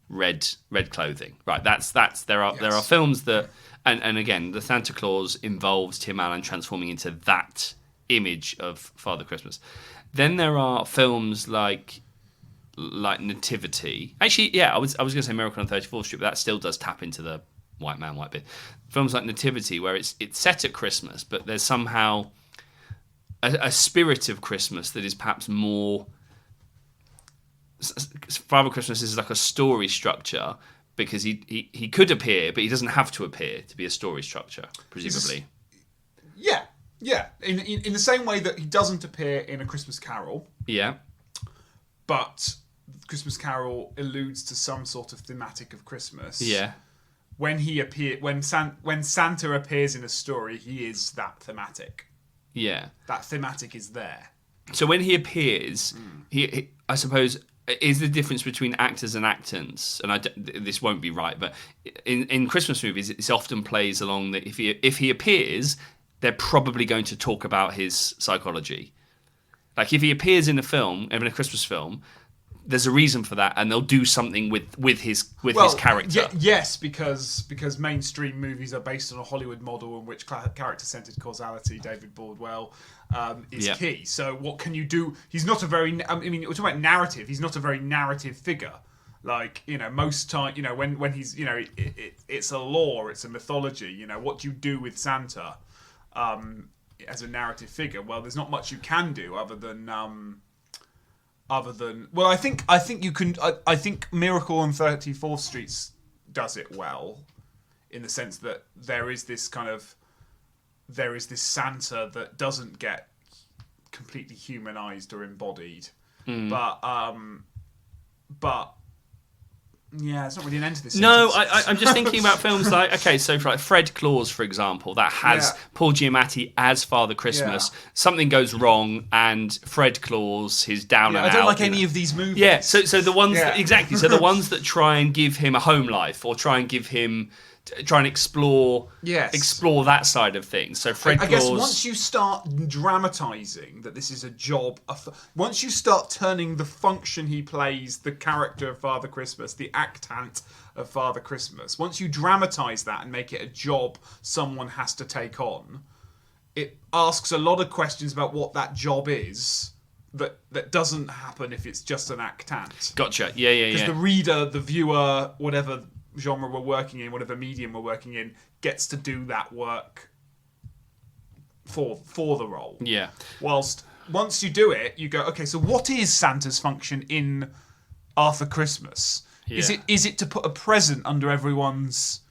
Speaker 2: red clothing. Right. There are films that, and again, the Santa Claus involves Tim Allen transforming into that image of Father Christmas. Then there are films like Nativity. Actually, I was going to say Miracle on 34th Street, but that still does tap into the white man, white beard. Films like Nativity, where it's set at Christmas, but there's somehow a spirit of Christmas that is perhaps more... Father Christmas is like a story structure, because he could appear, but he doesn't have to appear to be a story structure, presumably.
Speaker 1: Yeah, in the same way that he doesn't appear in A Christmas Carol. Yeah. But Christmas Carol alludes to some sort of thematic of Christmas. Yeah. When Santa appears in a story, he is that thematic. Yeah. That thematic is there.
Speaker 2: So when he appears, he I suppose, is the difference between actors and actants, and this won't be right, but in Christmas movies, it often plays along that if he appears, they're probably going to talk about his psychology. Like if he appears in a Christmas film, there's a reason for that, and they'll do something with his character.
Speaker 1: Yes, because mainstream movies are based on a Hollywood model in which character-centered causality, David Bordwell, is key. So what can you do? He's not a very... I mean, we're talking about narrative. He's not a very narrative figure. Like, most time, when he's, it's a lore, it's a mythology. What do you do with Santa as a narrative figure? Well, there's not much you can do other than well, I think you can. I think Miracle on 34th Street does it well, in the sense that there is this Santa that doesn't get completely humanized or embodied, but Yeah, it's not really an end to this.
Speaker 2: No,
Speaker 1: sentence.
Speaker 2: I'm just thinking about films like, okay, so for like Fred Claus, for example, that has Paul Giamatti as Father Christmas.
Speaker 1: Yeah.
Speaker 2: Something goes wrong, and Fred Claus, his down and out.
Speaker 1: I don't like any of these movies.
Speaker 2: Yeah, so the ones that, exactly. So the ones that try and give him a home life, or try and explore that side of things. So Fred Claus.
Speaker 1: I guess once you start dramatising that this is a job, once you start turning the function he plays, the character of Father Christmas, the actant of Father Christmas, once you dramatise that and make it a job someone has to take on, it asks a lot of questions about what that job is that doesn't happen if it's just an actant.
Speaker 2: Gotcha. Yeah.
Speaker 1: Because the reader, the viewer, whatever genre we're working in, whatever medium we're working in, gets to do that work for the role.
Speaker 2: Yeah.
Speaker 1: Whilst once you do it, you go, okay, so what is Santa's function in Arthur Christmas?
Speaker 2: Yeah.
Speaker 1: Is it to put a present under everyone's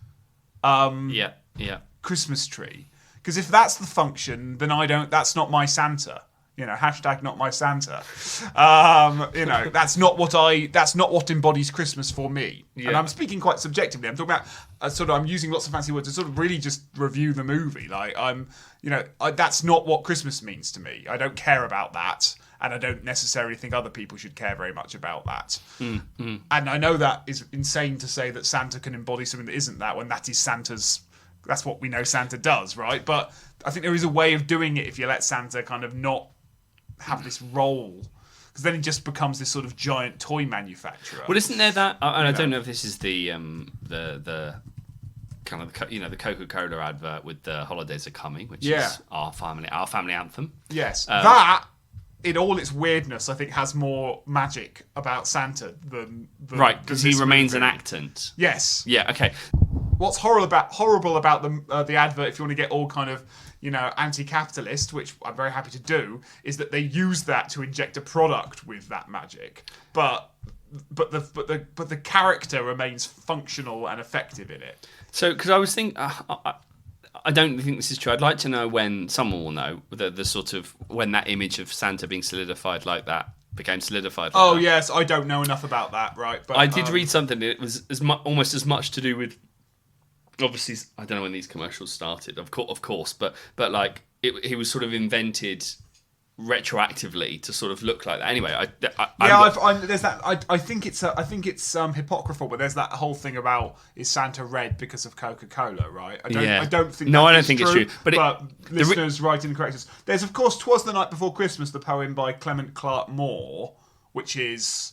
Speaker 1: Christmas tree? Because if that's the function, then that's not my Santa. Hashtag not my Santa. That's not what embodies Christmas for me. Yeah. And I'm speaking quite subjectively. I'm talking about I'm using lots of fancy words to sort of really just review the movie. Like that's not what Christmas means to me. I don't care about that. And I don't necessarily think other people should care very much about that. And I know that is insane to say that Santa can embody something that isn't that, when that is that's what we know Santa does, right? But I think there is a way of doing it if you let Santa kind of not have this role, because then he just becomes this sort of giant toy manufacturer.
Speaker 2: Well, isn't there that? And I don't know if this is the kind of the Coca-Cola advert with the holidays are coming, which is our family anthem.
Speaker 1: Yes, that in all its weirdness, I think has more magic about Santa than
Speaker 2: right, because he remains an actant.
Speaker 1: Yes.
Speaker 2: Yeah. Okay.
Speaker 1: What's horrible about the advert, if you want to get all kind of anti-capitalist, which I'm very happy to do, is that they use that to inject a product with that magic, but the character remains functional and effective in it.
Speaker 2: So, because I was thinking, I don't think this is true. I'd like to know when someone will know the sort of when that image of Santa being solidified like that became solidified. Like that.
Speaker 1: Yes, I don't know enough about that, right? But
Speaker 2: I did read something. It was almost as much to do with. Obviously, I don't know when these commercials started, of course, but like he was sort of invented retroactively to sort of look like that. Anyway,
Speaker 1: there's that. I think it's hypocritical, but there's that whole thing about, is Santa red because of Coca-Cola, right? I don't think.
Speaker 2: No, I don't think it's true.
Speaker 1: But listeners writing the corrections. There's of course "'Twas the Night Before Christmas," the poem by Clement Clarke Moore, which is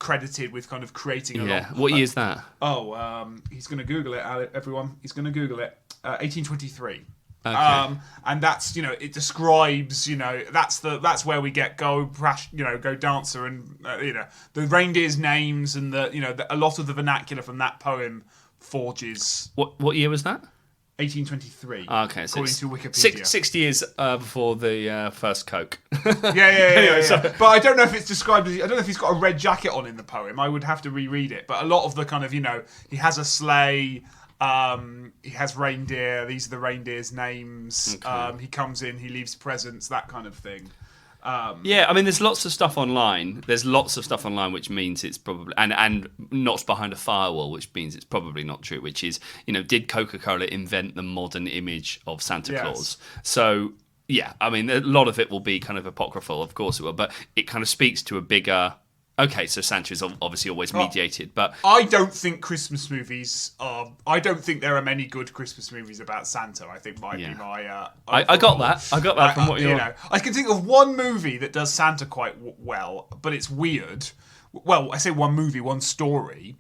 Speaker 1: credited with kind of creating a lot.
Speaker 2: What year is that?
Speaker 1: He's going to Google it, everyone. He's going to Google it. 1823.
Speaker 2: Okay.
Speaker 1: And that's, it describes, that's where we get go dancer, and the reindeer's names, and a lot of the vernacular from that poem forges.
Speaker 2: What year was that?
Speaker 1: 1823.
Speaker 2: Okay, so
Speaker 1: according to Wikipedia.
Speaker 2: 60 years before the first Coke.
Speaker 1: Yeah. But I don't know if it's described as. I don't know if he's got a red jacket on in the poem. I would have to reread it. But a lot of the kind of, he has a sleigh. He has reindeer. These are the reindeer's names. Okay. He comes in. He leaves presents. That kind of thing.
Speaker 2: I mean, there's lots of stuff online. Which means it's probably and not behind a firewall, which means it's probably not true. Which is, did Coca-Cola invent the modern image of Santa Claus? So I mean, a lot of it will be kind of apocryphal, of course it will, but it kind of speaks to a bigger. Okay, so Santa is obviously always mediated, but
Speaker 1: I don't think Christmas movies are. I don't think there are many good Christmas movies about Santa. I think might be my.
Speaker 2: I got that from what you're.
Speaker 1: I can think of one movie that does Santa quite well, but it's weird. Well, I say one movie, one story,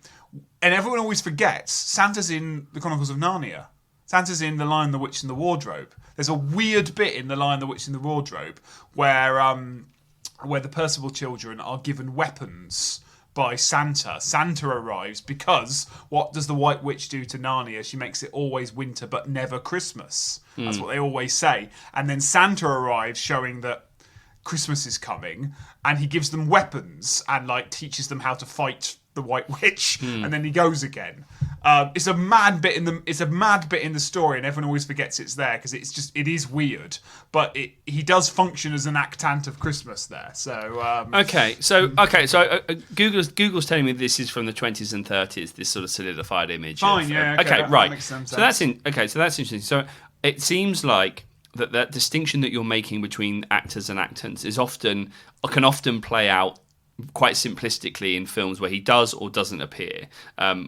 Speaker 1: and everyone always forgets Santa's in the Chronicles of Narnia. Santa's in The Lion, the Witch, and the Wardrobe. There's a weird bit in The Lion, the Witch, and the Wardrobe where the Percival children are given weapons by Santa. Santa arrives because what does the White Witch do to Narnia? She makes it always winter but never Christmas. That's what they always say. And then Santa arrives showing that Christmas is coming, and he gives them weapons and teaches them how to fight the White Witch, and then he goes again. It's a mad bit in the story, and everyone always forgets it's there because it is weird. But he does function as an actant of Christmas there. So
Speaker 2: Google's telling me this is from the 20s and 30s. This sort of solidified image.
Speaker 1: Fine,
Speaker 2: right.
Speaker 1: That makes sense.
Speaker 2: So that's interesting. So it seems like that distinction that you're making between actors and actants can often play out quite simplistically in films where he does or doesn't appear,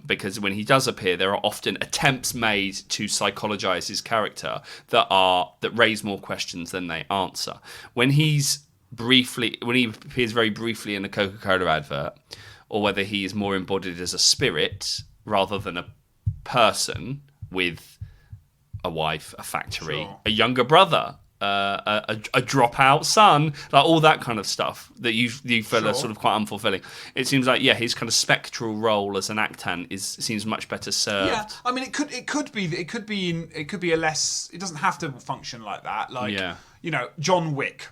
Speaker 2: because when he does appear, there are often attempts made to psychologize his character that raise more questions than they answer. When he appears very briefly in a Coca-Cola advert, or whether he is more embodied as a spirit rather than a person with a wife, a factory, a younger brother, a dropout son, like all that kind of stuff that you feel are sort of quite unfulfilling. It seems like his kind of spectral role as an actant seems much better served.
Speaker 1: Yeah, I mean, it could be a less. It doesn't have to function like that. Like John Wick.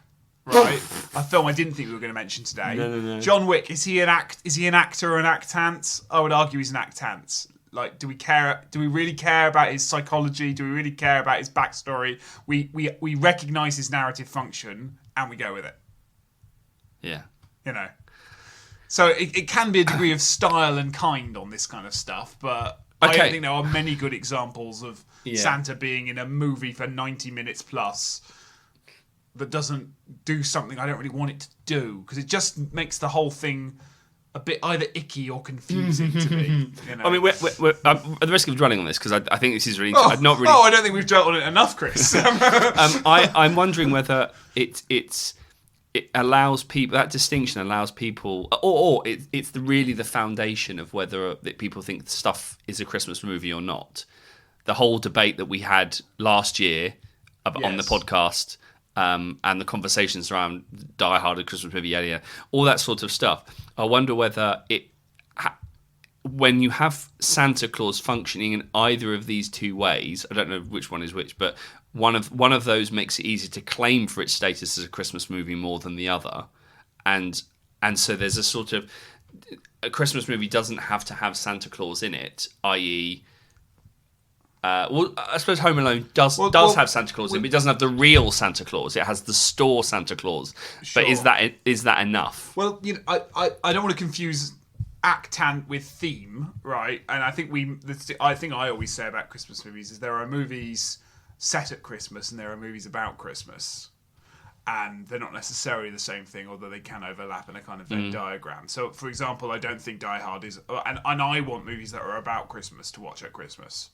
Speaker 1: Right, a film I didn't think we were going to mention today.
Speaker 2: No.
Speaker 1: John Wick, is he an actor or an actant? I would argue he's an actant. Like, do we really care about his psychology? Do we really care about his backstory? We recognise his narrative function and we go with it.
Speaker 2: Yeah.
Speaker 1: So it can be a degree of style and kind on this kind of stuff, but I don't think there are many good examples of Santa being in a movie for 90 minutes plus that doesn't do something I don't really want it to do, because it just makes the whole thing a bit either icky or confusing to me.
Speaker 2: I mean, we're at the risk of dwelling on this, because I think this is really... I
Speaker 1: don't think we've dwelt on it enough, Chris.
Speaker 2: I'm wondering whether it allows people... That distinction allows people... Or it's really the foundation of whether that people think stuff is a Christmas movie or not. The whole debate that we had last year on the podcast... and the conversations around Die Hard, a Christmas movie, yada, yada, all that sort of stuff. I wonder whether when you have Santa Claus functioning in either of these two ways, I don't know which one is which, but one of those makes it easy to claim for its status as a Christmas movie more than the other, and so there's a sort of... A Christmas movie doesn't have to have Santa Claus in it, i.e. I suppose Home Alone does have Santa Claus in it, but it doesn't have the real Santa Claus. It has the store Santa Claus. Sure. But is that enough?
Speaker 1: Well, I don't want to confuse actant with theme, right? And I think I always say about Christmas movies is there are movies set at Christmas and there are movies about Christmas. And they're not necessarily the same thing, although they can overlap in a kind of Venn diagram. So, for example, I don't think Die Hard is... And I want movies that are about Christmas to watch at Christmas.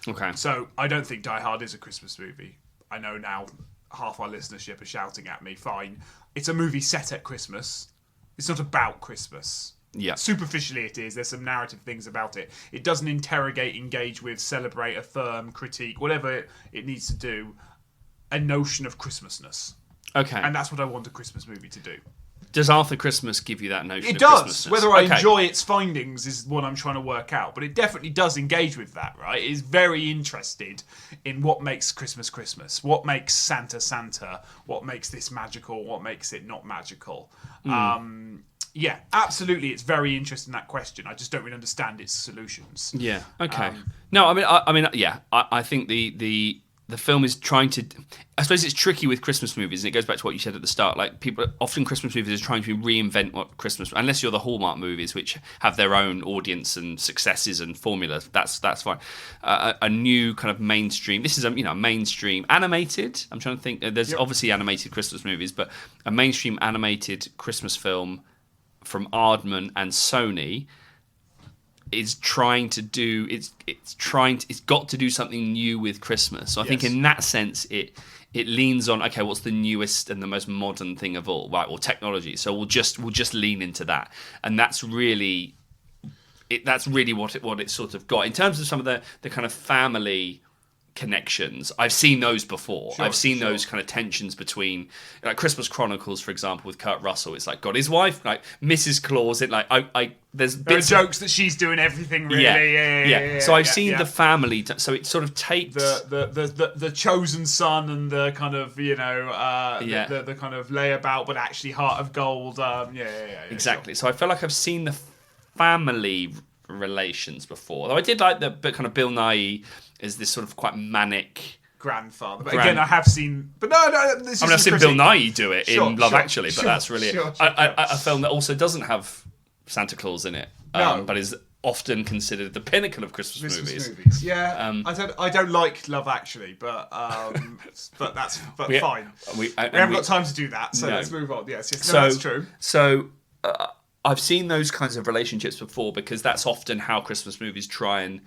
Speaker 2: Okay.
Speaker 1: So I don't think Die Hard is a Christmas movie. I know now half our listenership are shouting at me. Fine. It's a movie set at Christmas. It's not about Christmas.
Speaker 2: Yeah.
Speaker 1: Superficially it is. There's some narrative things about it. It doesn't interrogate, engage with, celebrate, affirm, critique, whatever it needs to do, a notion of Christmasness.
Speaker 2: Okay.
Speaker 1: And that's what I want a Christmas movie to do.
Speaker 2: Does Arthur Christmas give you that notion
Speaker 1: of
Speaker 2: Christmasness?
Speaker 1: It does. Whether I enjoy its findings is what I'm trying to work out. But it definitely does engage with that, right? It is very interested in what makes Christmas Christmas. What makes Santa Santa. What makes this magical. What makes it not magical. Yeah, absolutely. It's very interested in that question. I just don't really understand its solutions.
Speaker 2: Yeah, okay. No, I think the film is trying to... I suppose it's tricky with Christmas movies, and it goes back to what you said at the start. Like, people often Christmas movies are trying to reinvent what Christmas... Unless you're the Hallmark movies, which have their own audience and successes and formulas, that's fine. A new kind of mainstream... This is a mainstream animated... I'm trying to think... There's obviously animated Christmas movies, but a mainstream animated Christmas film from Aardman and Sony... is trying to do it's got to do something new with Christmas. So I think in that sense it leans on, okay, what's the newest and the most modern thing of all, right? Well, technology. So we'll just lean into that, and that's really what it sort of got in terms of some of the kind of family connections. I've seen those before. I've seen those kind of tensions between, like Christmas Chronicles, for example, with Kurt Russell. It's like got his wife, like Mrs. Claus. It like there are
Speaker 1: jokes that she's doing everything really. Yeah.
Speaker 2: So I've seen the family. So it sort of takes
Speaker 1: the chosen son and the kind of the kind of layabout, but actually heart of gold.
Speaker 2: Exactly. So I feel like I've seen the family relations before. Though I did like but kind of Bill Nighy is this sort of quite manic
Speaker 1: grandfather. But again, I have seen... But no, this is
Speaker 2: I've seen Bill Nighy do it in Love Actually, but that's really a film that also doesn't have Santa Claus in it, but is often considered the pinnacle of Christmas movies.
Speaker 1: Yeah, I don't like Love Actually, but fine. We haven't got time to do that, so let's move on. Yes, that's true.
Speaker 2: So I've seen those kinds of relationships before because that's often how Christmas movies try and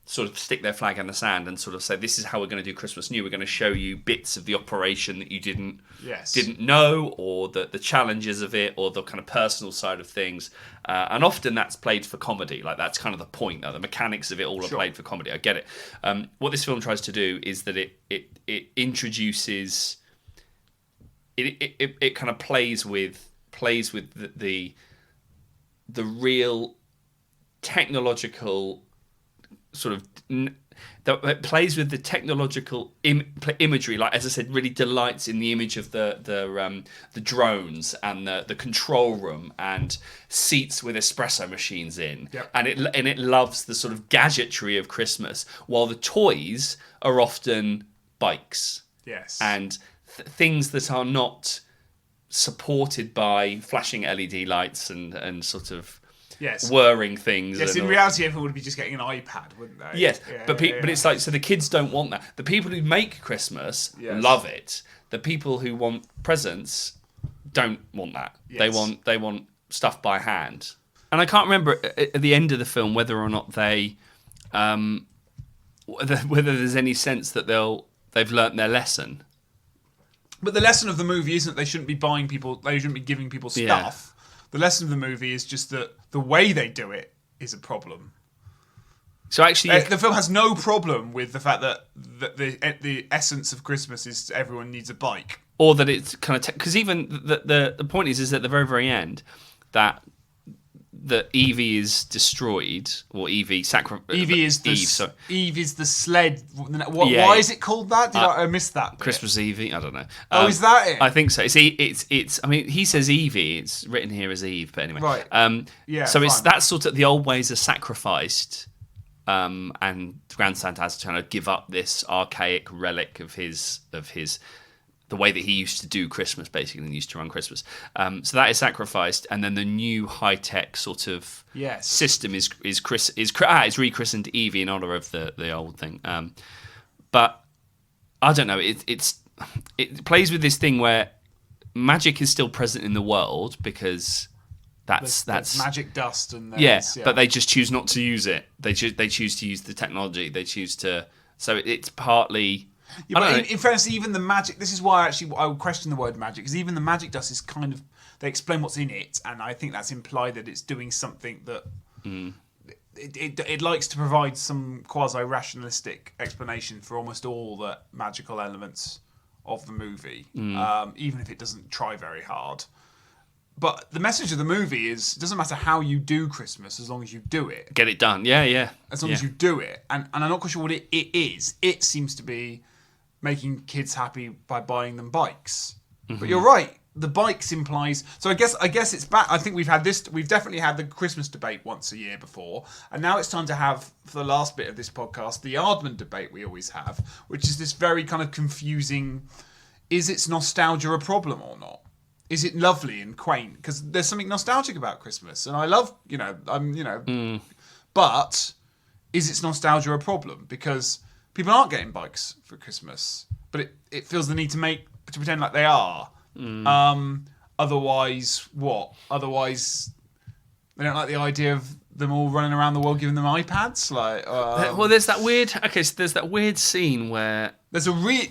Speaker 2: sort of stick their flag in the sand and sort of say, this is how we're going to do Christmas New. We're going to show you bits of the operation that you didn't know, or the challenges of it, or the kind of personal side of things. And often that's played for comedy. Like, that's kind of the point. The mechanics of it all are played for comedy. I get it. What this film tries to do is that it introduces... It kind of plays with the real technological sort of that plays with the technological imagery, like, as I said, really delights in the image of the drones and the control room and seats with espresso machines in, and it loves the sort of gadgetry of Christmas, while the toys are often bikes, and things that are not supported by flashing LED lights and sort of whirring things.
Speaker 1: Yes, in reality, everyone would be just getting an iPad, wouldn't they?
Speaker 2: Yes, but it's like, so the kids don't want that. The people who make Christmas love it. The people who want presents don't want that. Yes. They want stuff by hand. And I can't remember at the end of the film whether or not they, whether there's any sense that they've learnt their lesson.
Speaker 1: But the lesson of the movie isn't they shouldn't be giving people stuff. The lesson of the movie is just that the way they do it is a problem.
Speaker 2: So actually,
Speaker 1: the film has no problem with the fact that the essence of Christmas is everyone needs a bike,
Speaker 2: or that it's kind of because even the point is at the very, very end that Evie is destroyed, or Eve is the
Speaker 1: sled. Why is it called that? I missed that bit.
Speaker 2: Christmas Evie? I don't know.
Speaker 1: Is that it?
Speaker 2: I think so. It's. I mean, he says Evie. It's written here as Eve, but anyway.
Speaker 1: Right.
Speaker 2: So fine. It's that sort of the old ways are sacrificed, and Grand Santa has to kind of give up this archaic relic of his. The way that he used to do Christmas, basically, and used to run Christmas. So that is sacrificed, and then the new high-tech sort of system is rechristened Evie in honor of the old thing. But I don't know. It plays with this thing where magic is still present in the world because that's
Speaker 1: magic dust and
Speaker 2: but they just choose not to use it. They choose to use the technology. They choose to. So it's partly.
Speaker 1: Yeah, but in fairness, even the magic... This is why I would question the word magic, because even the magic dust is kind of... They explain what's in it, and I think that's implied that it's doing something that... It likes to provide some quasi-rationalistic explanation for almost all the magical elements of the movie, even if it doesn't try very hard. But the message of the movie is, it doesn't matter how you do Christmas, as long as you do it.
Speaker 2: Get it done, yeah.
Speaker 1: As long as you do it. And I'm not quite sure what it is. It seems to be making kids happy by buying them bikes. Mm-hmm. But you're right, the bikes implies... So I guess it's back. I think we've definitely had the Christmas debate once a year before, and now it's time to have, for the last bit of this podcast, the Aardman debate we always have, which is this very kind of confusing, is its nostalgia a problem or not? Is it lovely and quaint? Because there's something nostalgic about Christmas, and I love, but is its nostalgia a problem? Because people aren't getting bikes for Christmas, but it feels the need to pretend like they are. Otherwise, what? Otherwise, they don't like the idea of them all running around the world giving them iPads. Well,
Speaker 2: there's that weird. Okay, so there's that weird scene where
Speaker 1: there's a we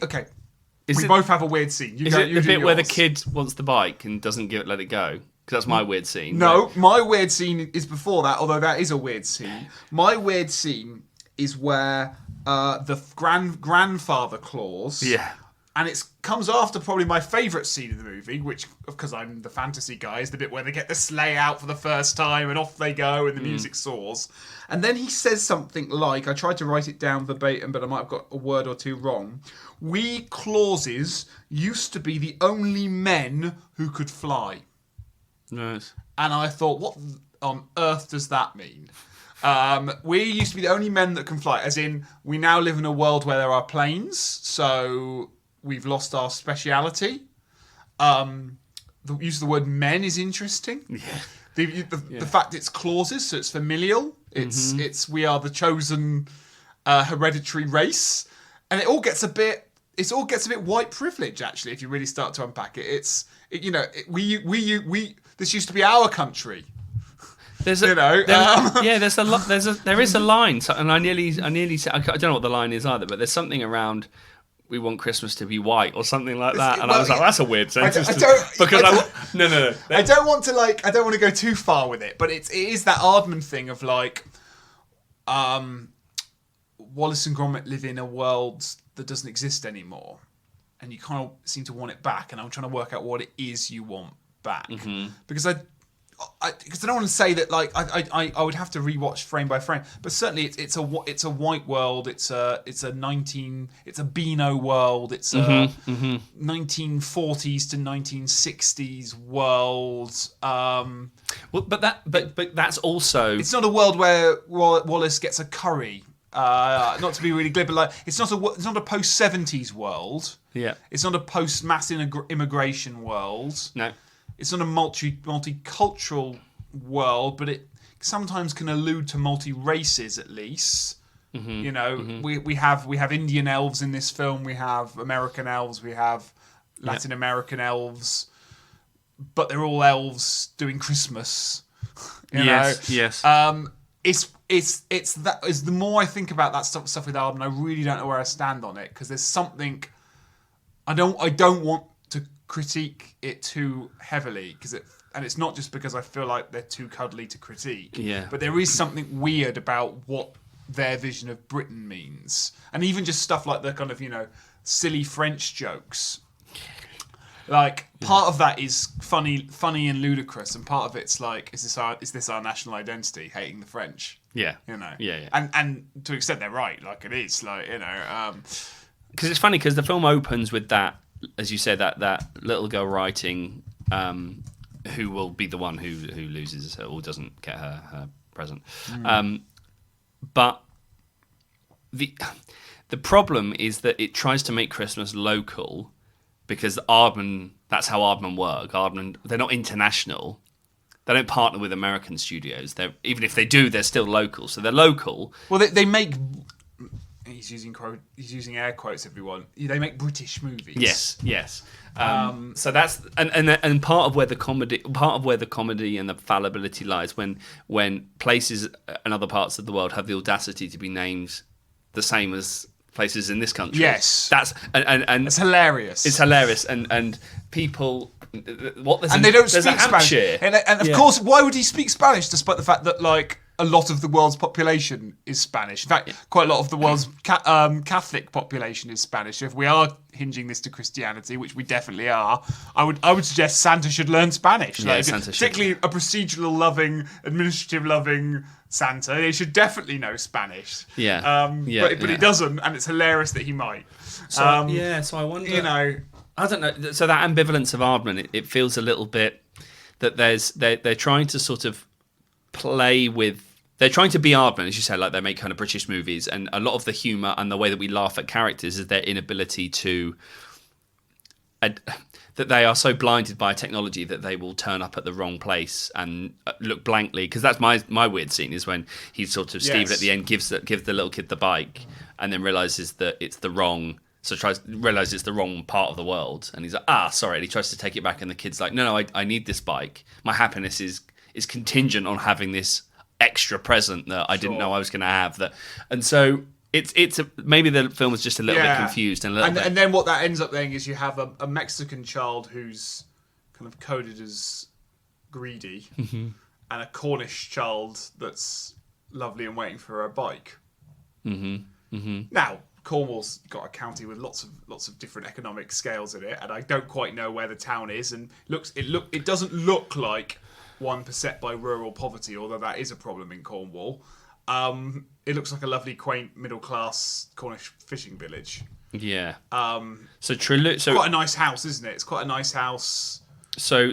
Speaker 1: both have a weird scene.
Speaker 2: Is it the bit where the kid wants the bike and doesn't let it go? Because that's my weird scene.
Speaker 1: No, my weird scene is before that, although that is a weird scene. My weird scene is where the grandfather clause...
Speaker 2: Yeah.
Speaker 1: And it comes after probably my favourite scene in the movie, which, because I'm the fantasy guy, is the bit where they get the sleigh out for the first time and off they go and the music soars. And then he says something like, I tried to write it down verbatim, but I might have got a word or two wrong. We Clauses used to be the only men who could fly.
Speaker 2: Nice.
Speaker 1: And I thought, what on earth does that mean? We used to be the only men that can fly, as in we now live in a world where there are planes, so we've lost our speciality. The use of the word men is interesting. Yeah. The fact it's clauses, so it's familial. It's we are the chosen hereditary race, and it all gets a bit white privilege, actually, if you really start to unpack it. This used to be our country.
Speaker 2: There's a, there is a line, and I nearly said, I don't know what the line is either, but there's something around we want Christmas to be white or something like that, and I was like, that's a weird sentence. I don't
Speaker 1: want to go too far with it, but it is that Aardman thing of like, Wallace and Gromit live in a world that doesn't exist anymore, and you kind of seem to want it back, and I'm trying to work out what it is you want back, because I don't want to say that like I would have to rewatch frame by frame, but certainly it's a white world, it's a Beano world, it's a 1940s to 1960s world.
Speaker 2: But that's also, it's
Speaker 1: not a world where Wallace gets a curry. Not to be really glib, but like it's not a post 70s world.
Speaker 2: Yeah,
Speaker 1: it's not a post mass immigration world.
Speaker 2: No.
Speaker 1: It's not a multicultural world, but it sometimes can allude to multi-races at least. We have Indian elves in this film, we have American elves, we have Latin American elves, but they're all elves doing Christmas.
Speaker 2: Yes.
Speaker 1: It's the more I think about that stuff with Aardman, I really don't know where I stand on it, because there's something I don't want to critique it too heavily, and it's not just because I feel like they're too cuddly to critique.
Speaker 2: Yeah.
Speaker 1: But there is something weird about what their vision of Britain means, and even just stuff like the kind of silly French jokes. Like part of that is funny and ludicrous, and part of it's like, is this our national identity? Hating the French.
Speaker 2: Yeah.
Speaker 1: Yeah. And to an extent they're right. Like it is like
Speaker 2: because it's funny because the film opens with that, as you said, that little girl writing, who will be the one who loses or doesn't get her present. But the problem is that it tries to make Christmas local, because Aardman, that's how Aardman work. Aardman, they're not international. They don't partner with American studios. Even if they do, they're still local. So they're local.
Speaker 1: Well, they make. He's using air quotes, everyone. They make British movies.
Speaker 2: Yes. So that's and part of where the comedy and the fallibility lies when places and other parts of the world have the audacity to be named the same as places in this country.
Speaker 1: Yes,
Speaker 2: that's and
Speaker 1: it's hilarious.
Speaker 2: It's hilarious, and people
Speaker 1: they don't speak Spanish. And of course, why would he speak Spanish, despite the fact that like a lot of the world's population is Spanish? In fact, quite a lot of the world's Catholic population is Spanish. If we are hinging this to Christianity, which we definitely are, I would suggest Santa should learn Spanish. Particularly a procedural-loving, administrative-loving Santa. He should definitely know Spanish. But he doesn't, and it's hilarious that he might.
Speaker 2: So I wonder. I don't know. So that ambivalence of Aardman, it feels a little bit that they're trying to sort of play with. They're trying to be Aardman, as you said, like they make kind of British movies, and a lot of the humour and the way that we laugh at characters is their inability to. That they are so blinded by technology that they will turn up at the wrong place and look blankly. Because that's my weird scene, is when he sort of Steve at the end gives the little kid the bike and then realises that it's the wrong. So realises it's the wrong part of the world, and he's like, sorry. And he tries to take it back, and the kid's like, no, I need this bike. My happiness is contingent on having this extra present that I didn't know I was going to have. And so maybe the film is just a little bit confused and
Speaker 1: then what that ends up being is you have a Mexican child who's kind of coded as greedy, and a Cornish child that's lovely and waiting for her bike. Now, Cornwall's got a county with lots of different economic scales in it, and I don't quite know where the town is, and it doesn't look like one beset by rural poverty, although that is a problem in Cornwall. It looks like a lovely, quaint, middle-class Cornish fishing village.
Speaker 2: Yeah. So
Speaker 1: quite a nice house, isn't it? It's quite a nice house.
Speaker 2: So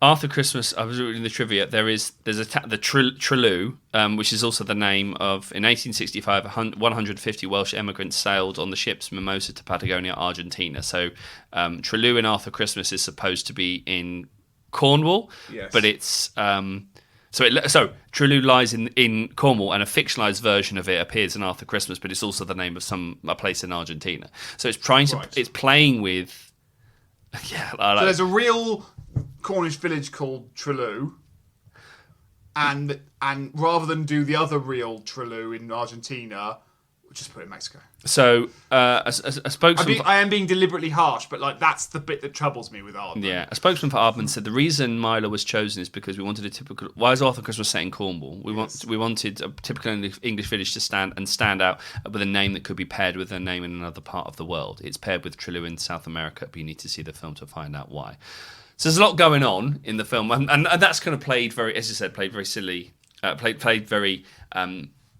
Speaker 2: Arthur Christmas, I was reading the trivia. There's the Trellew, which is also the name of, in 1865, 150 Welsh emigrants sailed on the ships Mimosa to Patagonia, Argentina. So Trellew in Arthur Christmas is supposed to be in Cornwall,
Speaker 1: Yes.
Speaker 2: but it's so Trellew lies in Cornwall, and a fictionalized version of it appears in Arthur Christmas, but it's also the name of a place in Argentina. So it's it's playing with. Yeah,
Speaker 1: so there's a real Cornish village called Trellew, and rather than do the other real Trellew in Argentina, we'll just put it in Mexico.
Speaker 2: So a spokesman...
Speaker 1: I am being deliberately harsh, but like that's the bit that troubles me with Aardman.
Speaker 2: Yeah, a spokesman for Aardman said the reason Milo was chosen is because we wanted a typical... Why is Arthur Christmas set in Cornwall? We wanted a typical English village to stand out with a name that could be paired with a name in another part of the world. It's paired with Trellew in South America, but you need to see the film to find out why. So there's a lot going on in the film, and that's kind of played very, as you said, played very silly, played very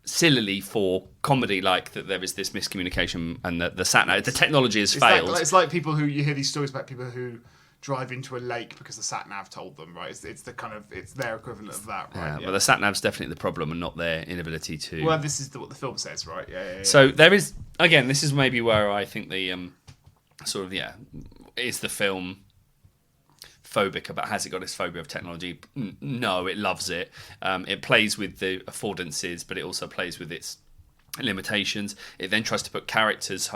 Speaker 2: sillily for comedy, like that there is this miscommunication and the sat nav, the technology has failed.
Speaker 1: It's like people who, you hear these stories about people who drive into a lake because the sat nav told them, right? It's the kind of, it's their equivalent of that, right?
Speaker 2: Yeah. But the sat nav's definitely the problem and not their inability to...
Speaker 1: Well, this is what the film says, right? Yeah.
Speaker 2: So there is, again, this is maybe where I think the is the film phobic about, has it got its phobia of technology? No, it loves it. It plays with the affordances, but it also plays with its limitations. It then tries to put characters...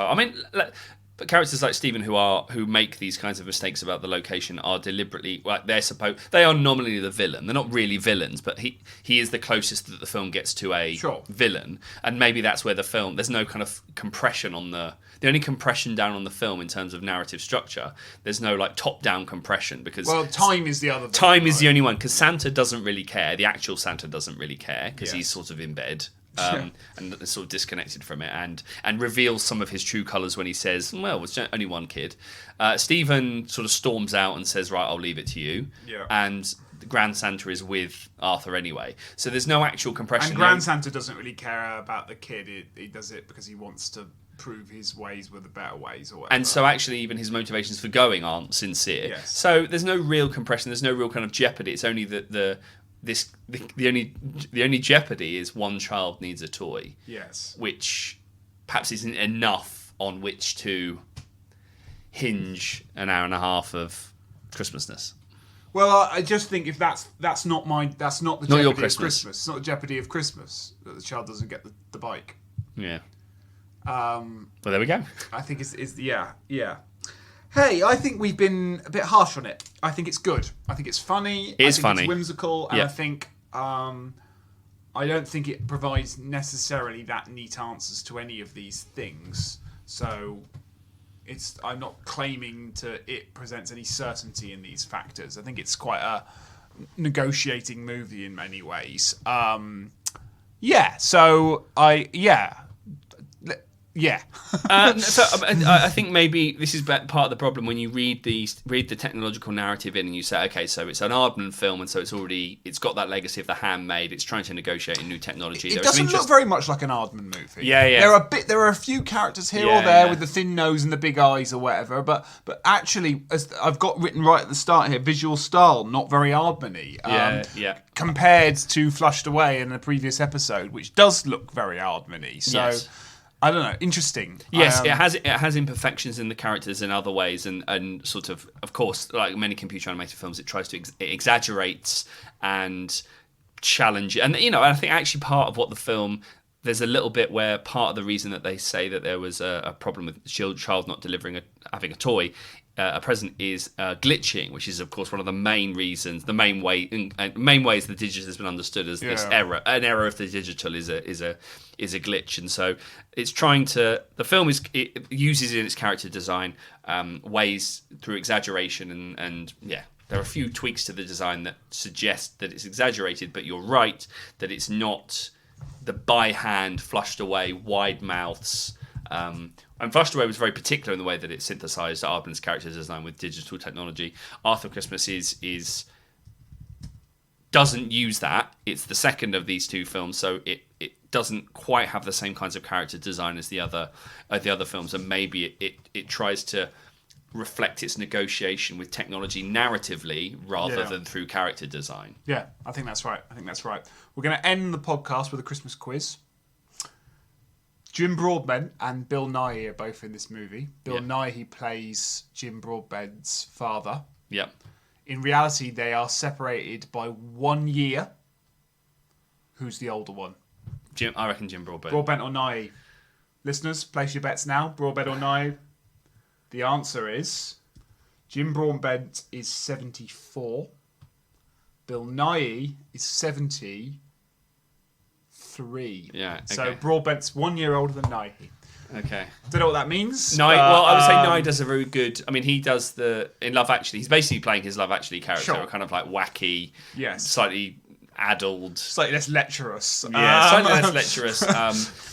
Speaker 2: But characters like Stephen who make these kinds of mistakes about the location are deliberately, like, they are nominally the villain. They're not really villains, but he is the closest that the film gets to a villain, and maybe that's where the film, there's no kind of compression on the only compression down on the film in terms of narrative structure. There's no like top down compression because
Speaker 1: time is the other thing,
Speaker 2: time is the only one, because Santa doesn't really care. The actual Santa doesn't really care because he's sort of in bed. And sort of disconnected from it, and reveals some of his true colours when he says, well, it's only one kid. Stephen sort of storms out and says, right, I'll leave it to you.
Speaker 1: Yeah.
Speaker 2: And the Grand Santa is with Arthur anyway. So there's no actual compression.
Speaker 1: And Grand Santa doesn't really care about the kid. He does it because he wants to prove his ways were the better ways or whatever.
Speaker 2: And so actually even his motivations for going aren't sincere.
Speaker 1: Yes.
Speaker 2: So there's no real compression. There's no real kind of jeopardy. It's only the only jeopardy is one child needs a toy.
Speaker 1: Yes. Which
Speaker 2: perhaps isn't enough on which to hinge an hour and a half of Christmasness.
Speaker 1: Well, I just think if that's not the jeopardy of Christmas. It's not the jeopardy of Christmas that the child doesn't get the bike.
Speaker 2: Yeah. Well, there we go.
Speaker 1: I think it's yeah. Hey, I think we've been a bit harsh on it. I think it's good. I think it's funny.
Speaker 2: It's funny.
Speaker 1: It's whimsical, and I think I don't think it provides necessarily that neat answers to any of these things. So I'm not claiming it presents any certainty in these factors. I think it's quite a negotiating movie in many ways. Yeah.
Speaker 2: I think maybe this is part of the problem when you read the technological narrative in and you say, okay, so it's an Aardman film, and so it's got that legacy of the handmade. It's trying to negotiate a new technology.
Speaker 1: It doesn't look very much like an Aardman movie.
Speaker 2: Yeah.
Speaker 1: There are a few characters here or there with the thin nose and the big eyes or whatever, but actually, as I've got written right at the start here, visual style not very Aardman-y. Compared to Flushed Away in a previous episode, which does look very Aardman-y. So.
Speaker 2: Yes.
Speaker 1: I don't know. Interesting.
Speaker 2: Yes, it has imperfections in the characters in other ways, and sort of course, like many computer animated films, it tries to it exaggerates and challenge. And I think actually part of what the film, there's a little bit where part of the reason that they say that there was a problem with the child not having a toy. A present is glitching, which is of course one of the main reasons, the main ways the digital has been understood as this error. An error of the digital is a glitch, and so it's trying to. The film it uses in its character design ways through exaggeration and there are a few tweaks to the design that suggest that it's exaggerated, but you're right that it's not the by hand flushed away wide mouths. And Flushed Away was very particular in the way that it synthesised Aardman's character design with digital technology. Arthur Christmas doesn't use that. It's the second of these two films, so it doesn't quite have the same kinds of character design as the other films, and maybe it tries to reflect its negotiation with technology narratively rather than through character design.
Speaker 1: Yeah, I think that's right. We're going to end the podcast with a Christmas quiz. Jim Broadbent and Bill Nighy are both in this movie. Bill Nighy plays Jim Broadbent's father.
Speaker 2: Yep.
Speaker 1: In reality, they are separated by 1 year. Who's the older one?
Speaker 2: I reckon Jim Broadbent.
Speaker 1: Broadbent or Nighy? Listeners, place your bets now. Broadbent or Nighy? The answer is Jim Broadbent is 74. Bill Nighy is 73.
Speaker 2: Yeah. Okay.
Speaker 1: So Broadbent's 1 year older than Nighy.
Speaker 2: Okay.
Speaker 1: Don't know what that means.
Speaker 2: Well, I would say Nighy does a very good. I mean, he does in Love Actually. He's basically playing his Love Actually character, a kind of like wacky, slightly addled,
Speaker 1: slightly less lecherous.
Speaker 2: Slightly less lecherous,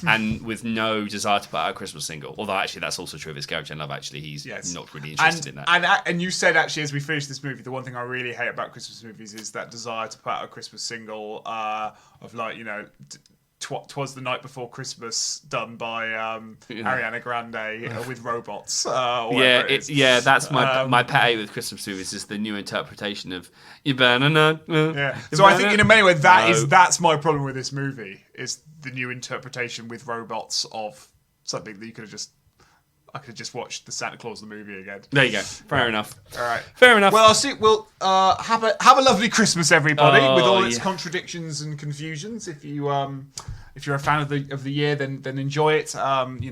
Speaker 2: and with no desire to put out a Christmas single. Although actually, that's also true of his character in Love Actually. He's not really interested in that.
Speaker 1: And you said actually, as we finish this movie, the one thing I really hate about Christmas movies is that desire to put out a Christmas single of like, you know. 'Twas the Night Before Christmas, done by Ariana Grande with robots.
Speaker 2: That's my pet hate with Christmas movies is the new interpretation of "You better not."
Speaker 1: So I think in a many ways that's my problem with this movie is the new interpretation with robots of something that I could have just watched the Santa Claus the movie again.
Speaker 2: There you go. Fair enough.
Speaker 1: All right.
Speaker 2: Fair enough.
Speaker 1: Well, I'll see. We'll have a lovely Christmas, everybody, with all its contradictions and confusions. If you're a fan of the year, then enjoy it. You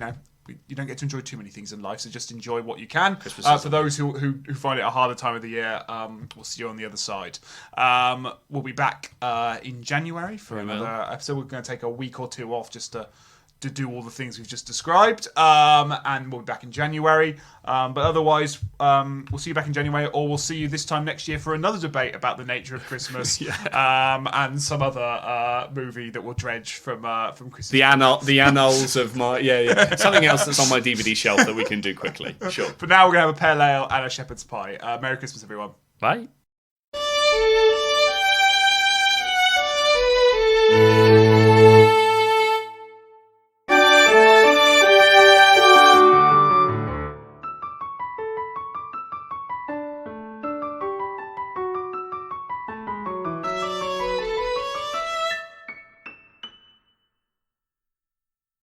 Speaker 1: don't get to enjoy too many things in life, so just enjoy what you can. For those who find it a harder time of the year, we'll see you on the other side. We'll be back in January for another episode. We're going to take a week or two off just to do all the things we've just described, and we'll be back in January. But otherwise, we'll see you back in January, or we'll see you this time next year for another debate about the nature of Christmas, and some other movie that we'll dredge from Christmas.
Speaker 2: The annals of my something else that's on my DVD shelf that we can do quickly. Sure.
Speaker 1: But now we're gonna have a pale ale and a shepherd's pie. Merry Christmas, everyone.
Speaker 2: Bye.